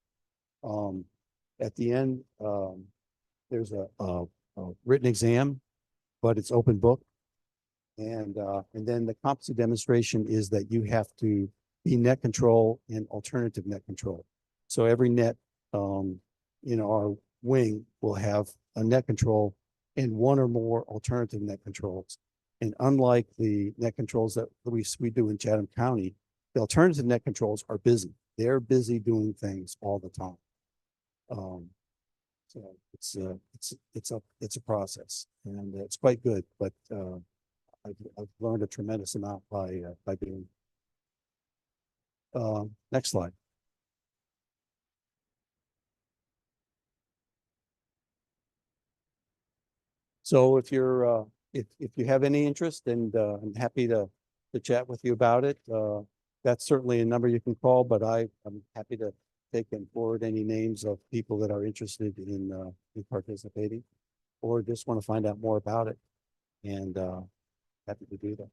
At the end, there's a written exam, but it's open book. And then the competency demonstration is that you have to be net control and alternative net control. So every net in our wing will have a net control and one or more alternative net controls. And unlike the net controls that we do in Chatham County, the alternative net controls are busy. They're busy doing things all the time. So it's a process, and it's quite good. But I've learned a tremendous amount by being. Next slide. So if you're if you have any interest, and I'm happy to chat with you about it. That's certainly a number you can call, but I'm happy to take and forward any names of people that are interested in participating, or just want to find out more about it, and happy to do that.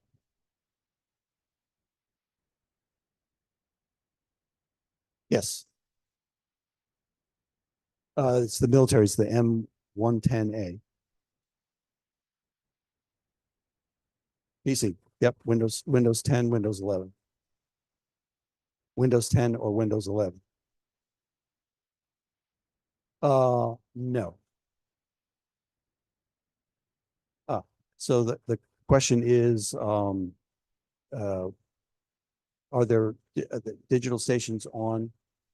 Yes. It's the military. It's the M110A. PC. Yep. Windows 10, Windows 11. Windows 10 or Windows 11. No. So the question is, are there digital stations on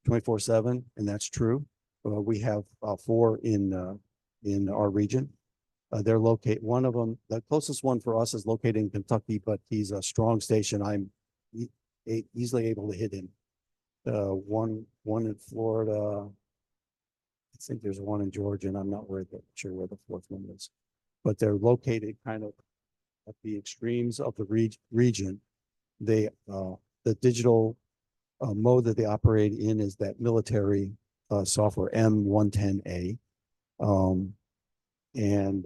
24/7? And that's true. We have 4 in our region. They're located. One of them, the closest one for us, is located in Kentucky, but he's a strong station. I'm easily able to hit him. One in Florida. I think there's one in Georgia, and I'm not sure where the 4th one is. But they're located kind of at the extremes of the region. They the digital mode that they operate in is that military software M110A, and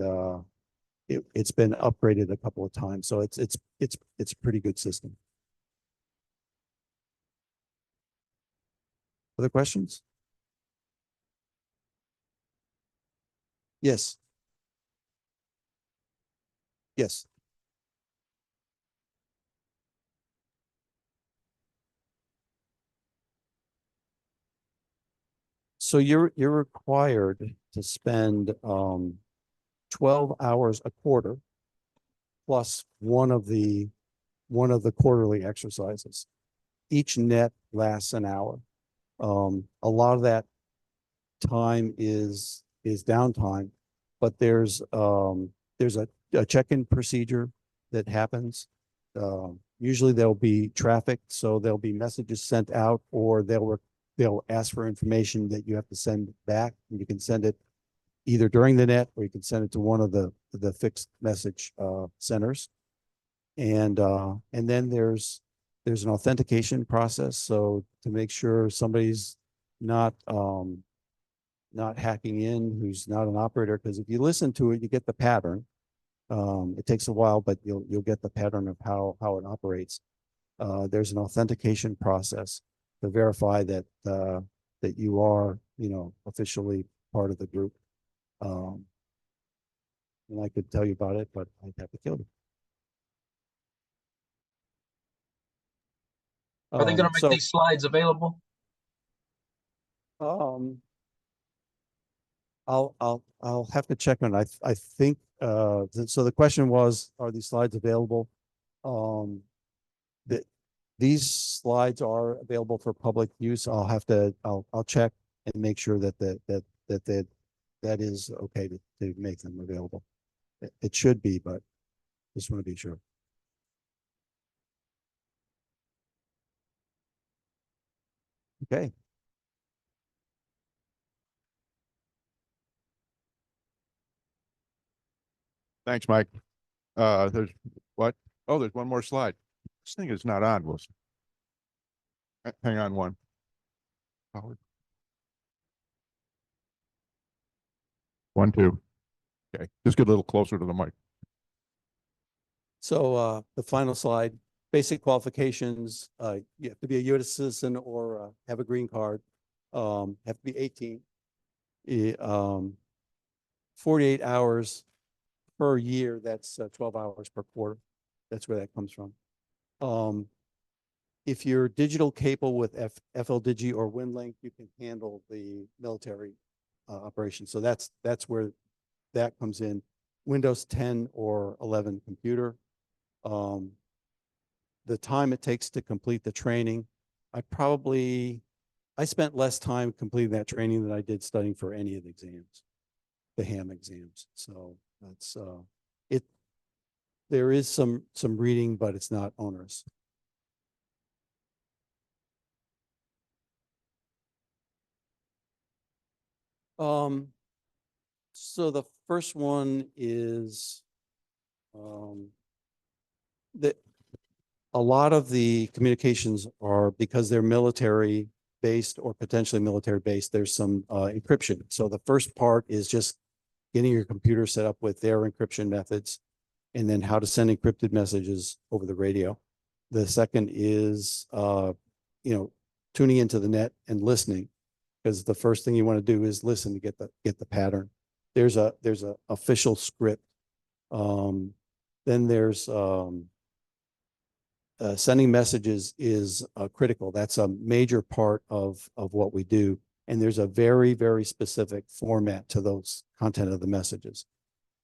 it's been upgraded a couple of times, so it's a pretty good system. Other questions? Yes. Yes. So you're required to spend 12 hours a quarter plus one of the quarterly exercises. Each net lasts an hour. A lot of that time is downtime, but there's a check-in procedure that happens. Usually there'll be traffic, so there'll be messages sent out, or they'll ask for information that you have to send back, and you can send it either during the net, or you can send it to one of the fixed message centers. And then there's an authentication process. So to make sure somebody's not hacking in, who's not an operator, because if you listen to it, you get the pattern. It takes a while, but you'll get the pattern of how it operates. There's an authentication process to verify that that you are, officially part of the group. And I could tell you about it, but I'd have to kill you. Are they going to make these slides available? I'll have to check on it. I think, so the question was, are these slides available? These slides are available for public use. I'll check and make sure that that is okay to make them available. It should be, but just want to be sure. Okay. Thanks, Mike. There's what? Oh, there's one more slide. This thing is not on, Wilson. Hang on one. Howard. 1, 2. Okay, just get a little closer to the mic. So the final slide, basic qualifications, you have to be a U.S. citizen or have a green card, have to be 18, 48 hours per year, that's 12 hours per quarter. That's where that comes from. If you're digital capable with FLDigi or WinLink, you can handle the military operation. So that's where that comes in. Windows 10 or 11 computer. The time it takes to complete the training, I spent less time completing that training than I did studying for any of the exams, the ham exams. So that's there is some reading, but it's not onerous. So the first one is that a lot of the communications are, because they're military based or potentially military based, there's some encryption. So the first part is just getting your computer set up with their encryption methods, and then how to send encrypted messages over the radio. The second is, tuning into the net and listening, because the first thing you want to do is listen to get the pattern. There's a official script. Then there's sending messages is critical. That's a major part of what we do. And there's a very, very specific format to those content of the messages.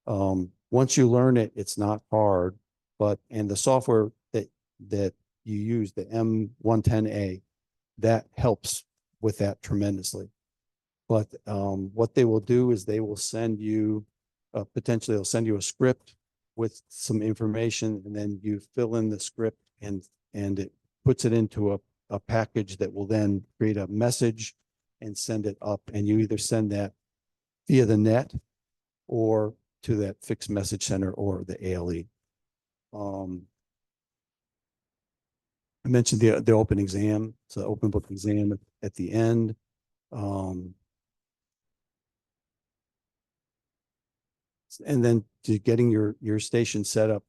Once you learn it, it's not hard, and the software that you use, the M110A, that helps with that tremendously. But what they will do is they will send you, potentially they'll send you a script with some information, and then you fill in the script and it puts it into a package that will then create a message and send it up. And you either send that via the net or to that fixed message center or the ALE. I mentioned the open exam. It's an open book exam at the end. And then to getting your station set up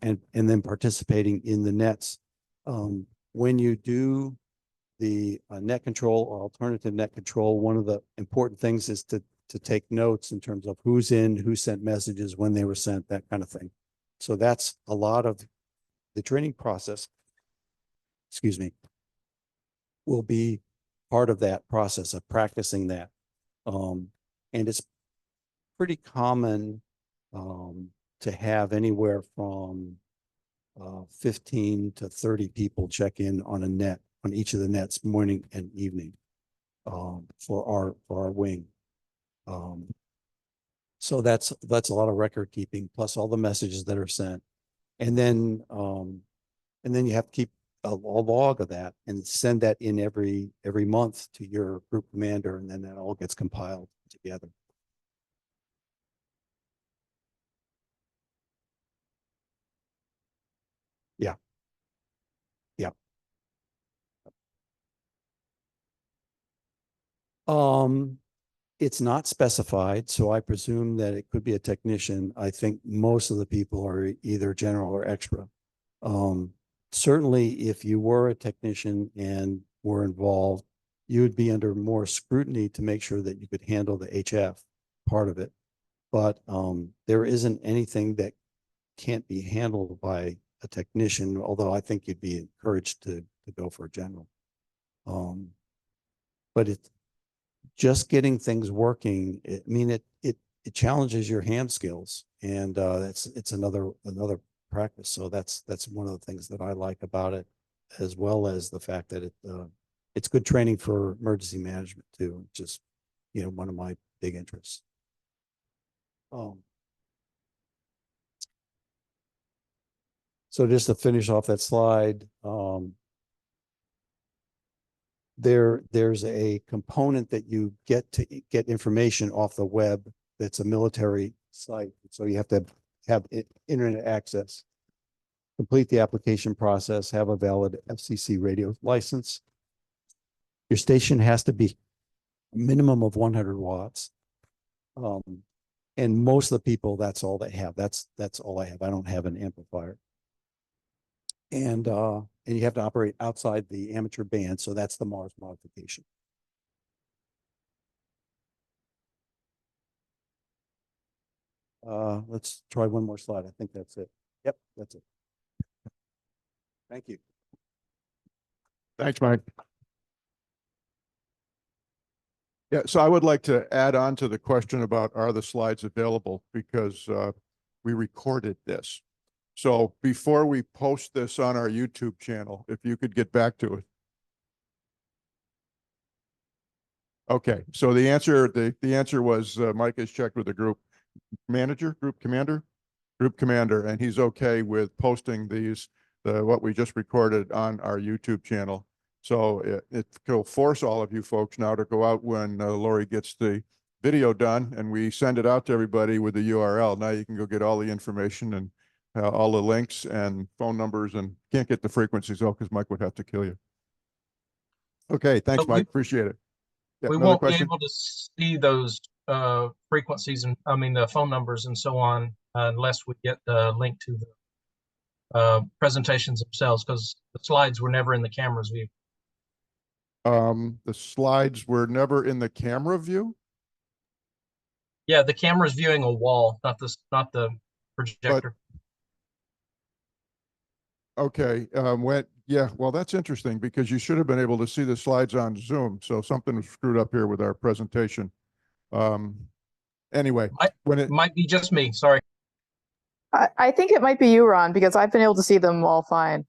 and then participating in the nets. When you do the net control or alternative net control, one of the important things is to take notes in terms of who's in, who sent messages, when they were sent, that kind of thing. So that's a lot of the training process, excuse me, will be part of that process of practicing that. And it's pretty common to have anywhere from 15 to 30 people check in on a net, on each of the nets, morning and evening, for our wing. So that's a lot of record keeping, plus all the messages that are sent. And then you have to keep a log of that and send that in every month to your group commander, and then that all gets compiled together. It's not specified, so I presume that it could be a technician. I think most of the people are either general or extra. Certainly, if you were a technician and were involved, you would be under more scrutiny to make sure that you could handle the HF part of it. But there isn't anything that can't be handled by a technician, although I think you'd be encouraged to go for a general. But it's just getting things working. It challenges your hand skills, and it's another practice. So that's one of the things that I like about it, as well as the fact that it's good training for emergency management too. Just, one of my big interests. So just to finish off that slide, there's a component that you get to get information off the web that's a military site. So you have to have internet access, complete the application process, have a valid FCC radio license. Your station has to be a minimum of 100 watts. And most of the people, that's all they have. That's all I have. I don't have an amplifier. And you have to operate outside the amateur band. So that's the Mars modification. Let's try one more slide. I think that's it. Yep, that's it. Thank you. Thanks, Mike. Yeah, so I would like to add on to the question about are the slides available, because we recorded this. So before we post this on our YouTube channel, if you could get back to it. Okay, so the answer was Mike has checked with the group commander, and he's okay with posting what we just recorded on our YouTube channel. So it will force all of you folks now to go out when Lori gets the video done and we send it out to everybody with the URL. Now you can go get all the information and all the links and phone numbers, and can't get the frequencies though, because Mike would have to kill you. Okay, thanks, Mike. Appreciate it. Yeah, We another won't question? be able to see those frequencies and the phone numbers and so on unless we get the link to the presentations themselves, because the slides were never in the camera's view. The slides were never in the camera view? Yeah, the camera's viewing a wall, not the projector. Okay, well, that's interesting, because you should have been able to see the slides on Zoom. So something was screwed up here with our presentation. Anyway, it might be just me. Sorry. I think it might be you, Ron, because I've been able to see them all fine.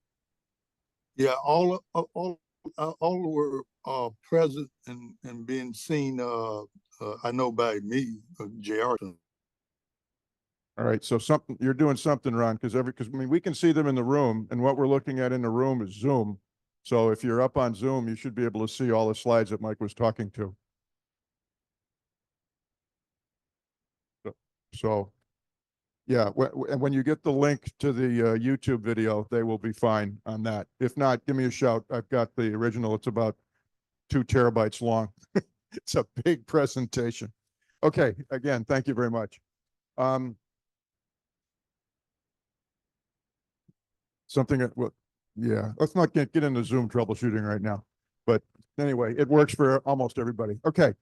Yeah, all were present and being seen. I know by me, JR. All right, so you're doing something, Ron, because I mean, we can see them in the room, and what we're looking at in the room is Zoom. So if you're up on Zoom, you should be able to see all the slides that Mike was talking to. So yeah, when you get the link to the YouTube video, they will be fine on that. If not, give me a shout. I've got the original. It's about 2 terabytes long. It's a big presentation. Okay, again, thank you very much. Yeah, let's not get into Zoom troubleshooting right now. But anyway, it works for almost everybody. Okay,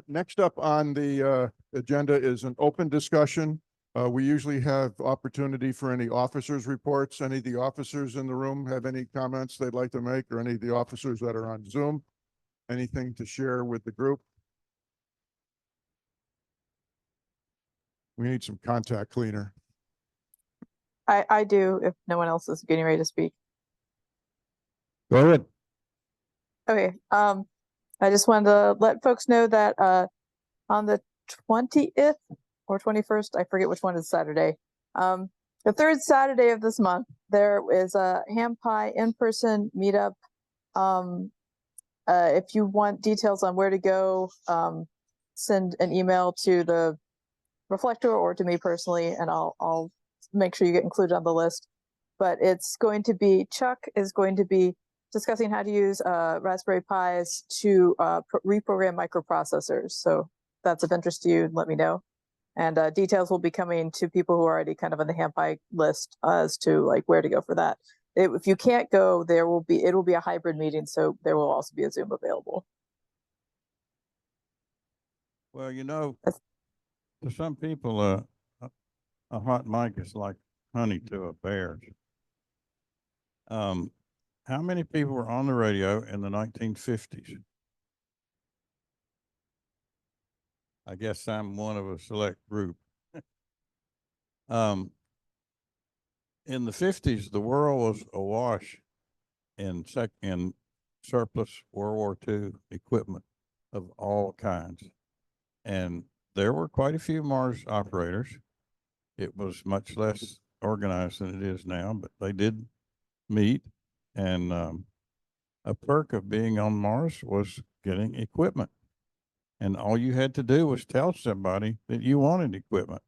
next up on the agenda is an open discussion. We usually have opportunity for any officers' reports. Any of the officers in the room have any comments they'd like to make, or any of the officers that are on Zoom? Anything to share with the group? We need some contact cleaner. I do, if no one else is getting ready to speak. Go ahead. Okay, I just wanted to let folks know that on the 20th or 21st, I forget which one is Saturday, the third Saturday of this month, there is a ham pie in-person meetup. If you want details on where to go, send an email to the Reflector or to me personally, and I'll make sure you get included on the list. But it's going to be, Chuck is going to be discussing how to use Raspberry Pis to reprogram microprocessors. So if that's of interest to you, let me know. And details will be coming to people who are already kind of on the HampI list as to like where to go for that. If you can't go, it will be a hybrid meeting, so there will also be a Zoom available. Well, you know, That's- to some people, a hot mic is like honey to a bear. How many people were on the radio in the 1950s? I guess I'm one of a select group. In the 50s, the world was awash in surplus World War II equipment of all kinds. And there were quite a few Mars operators. It was much less organized than it is now, but they did meet. And a perk of being on Mars was getting equipment. And all you had to do was tell somebody that you wanted equipment.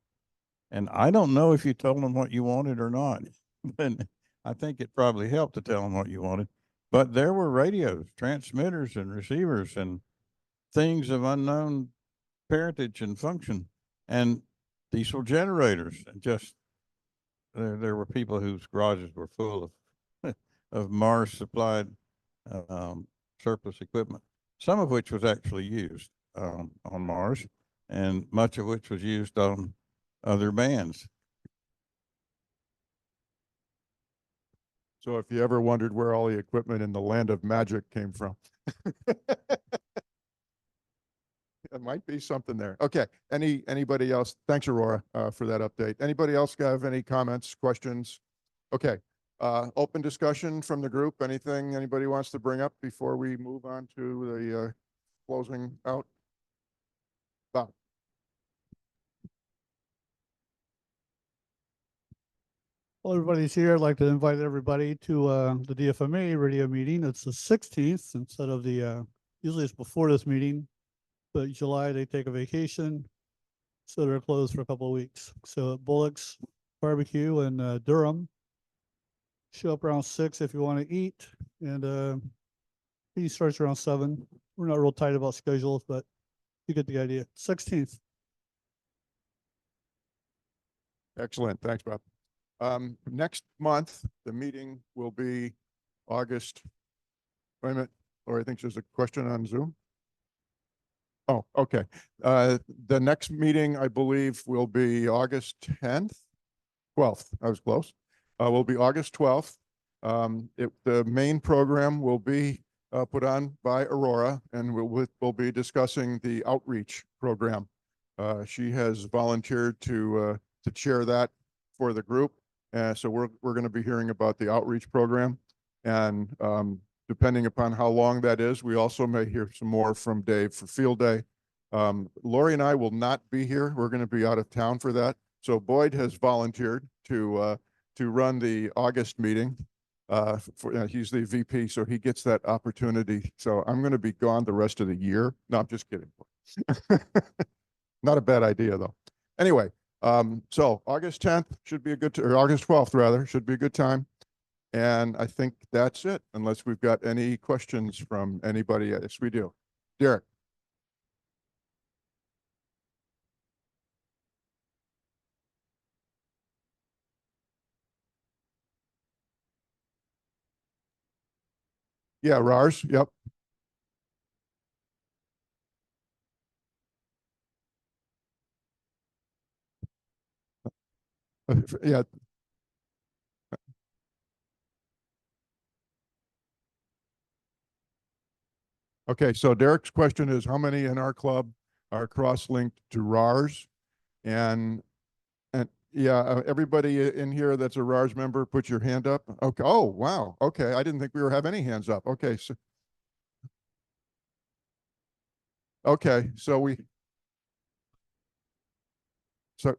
And I don't know if you told them what you wanted or not, but I think it probably helped to tell them what you wanted. But there were radios, transmitters, and receivers, and things of unknown parentage and function, and diesel generators. And just there were people whose garages were full of of Mars supplied surplus equipment, some of which was actually used on Mars, and much of which was used on other bands. So if you ever wondered where all the equipment in the land of magic came from. There might be something there. Okay. Anybody else? Thanks, Aurora, for that update. Anybody else have any comments, questions? Okay. Open discussion from the group. Anything anybody wants to bring up before we move on to the closing out? Bob. Well, everybody's here. I'd like to invite everybody to the DFMA radio meeting. It's the 16th instead of the, usually it's before this meeting, but July they take a vacation, so they're closed for a couple of weeks. So Bullock's Barbecue in Durham. Show up around 6 if you want to eat, and meeting starts around 7. We're not real tight about schedules, but you get the idea. 16th. Excellent. Thanks, Bob. Next month, the meeting will be August. Wait a minute. Or I think there's a question on Zoom. Oh, okay. The next meeting, I believe, will be August 10th, 12th. I was close. Will be August 12th. The main program will be put on by Aurora, and we'll be discussing the outreach program. She has volunteered to chair that for the group. So we're going to be hearing about the outreach program, and depending upon how long that is, we also may hear some more from Dave for field day. Lori and I will not be here. We're going to be out of town for that. So Boyd has volunteered to run the August meeting. He's the VP, so he gets that opportunity. So I'm going to be gone the rest of the year. No, I'm just kidding. Not a bad idea though. Anyway, so August 10th should be a good, or August 12th rather, should be a good time. And I think that's it, unless we've got any questions from anybody. Yes, we do. Derek. Yeah, RARS. Yep. Yeah. Okay, so Derek's question is, how many in our club are cross-linked to RARS? And yeah, everybody in here that's a RARS member, put your hand up. Okay. Oh, wow. Okay, I didn't think we were have any hands up. Okay, so so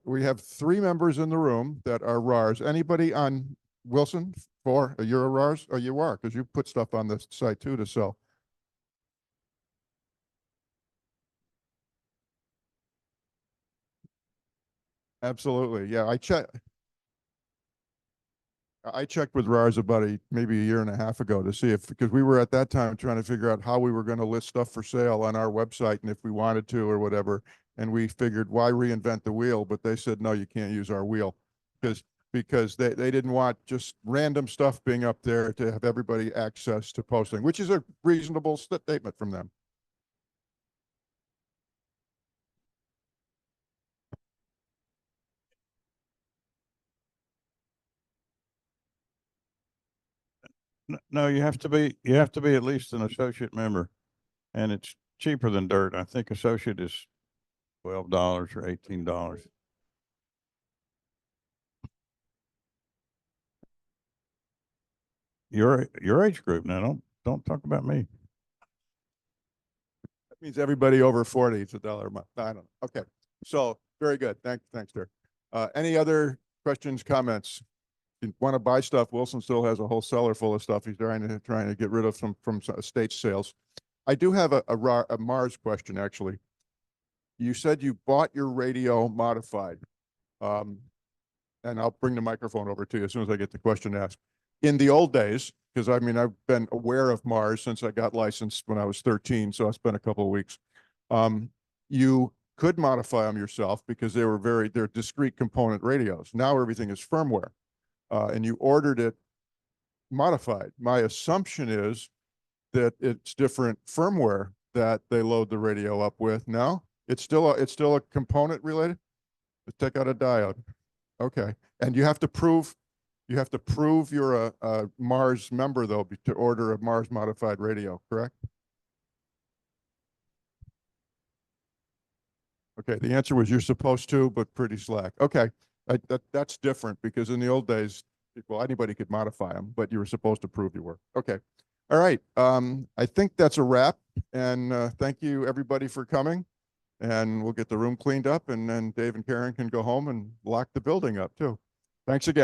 we have 3 members in the room that are RARS. Anybody on Wilson? 4? You're a RARS? Oh, you are, because you put stuff on the site too to sell. Absolutely. Yeah, I check. I checked with RARS about maybe a year and a half ago to see if, because we were at that time trying to figure out how we were going to list stuff for sale on our website and if we wanted to or whatever. And we figured, why reinvent the wheel? But they said, no, you can't use our wheel because they didn't want just random stuff being up there to have everybody access to posting, which is a reasonable statement from them. No, you have to be at least an associate member, and it's cheaper than dirt. I think associate is $12 or $18. Your age group now. Don't talk about me. That means everybody over 40 is $1 a month. I don't know. Okay. So very good. Thanks, Derek. Any other questions, comments? If you want to buy stuff, Wilson still has a whole cellar full of stuff he's trying to get rid of from estate sales. I do have a Mars question, actually. You said you bought your radio modified. And I'll bring the microphone over to you as soon as I get the question asked. In the old days, because I mean, I've been aware of Mars since I got licensed when I was 13, so I spent a couple of weeks. You could modify them yourself because they're discrete component radios. Now everything is firmware. And you ordered it modified. My assumption is that it's different firmware that they load the radio up with. No, it's still a component related. Let's take out a diode. Okay, and you have to prove you're a Mars member though to order a Mars modified radio, correct? Okay, the answer was you're supposed to, but pretty slack. Okay, that's different because in the old days, well, anybody could modify them, but you were supposed to prove you were. Okay, all right. I think that's a wrap, and thank you everybody for coming. And we'll get the room cleaned up, and then Dave and Karen can go home and lock the building up too. Thanks again.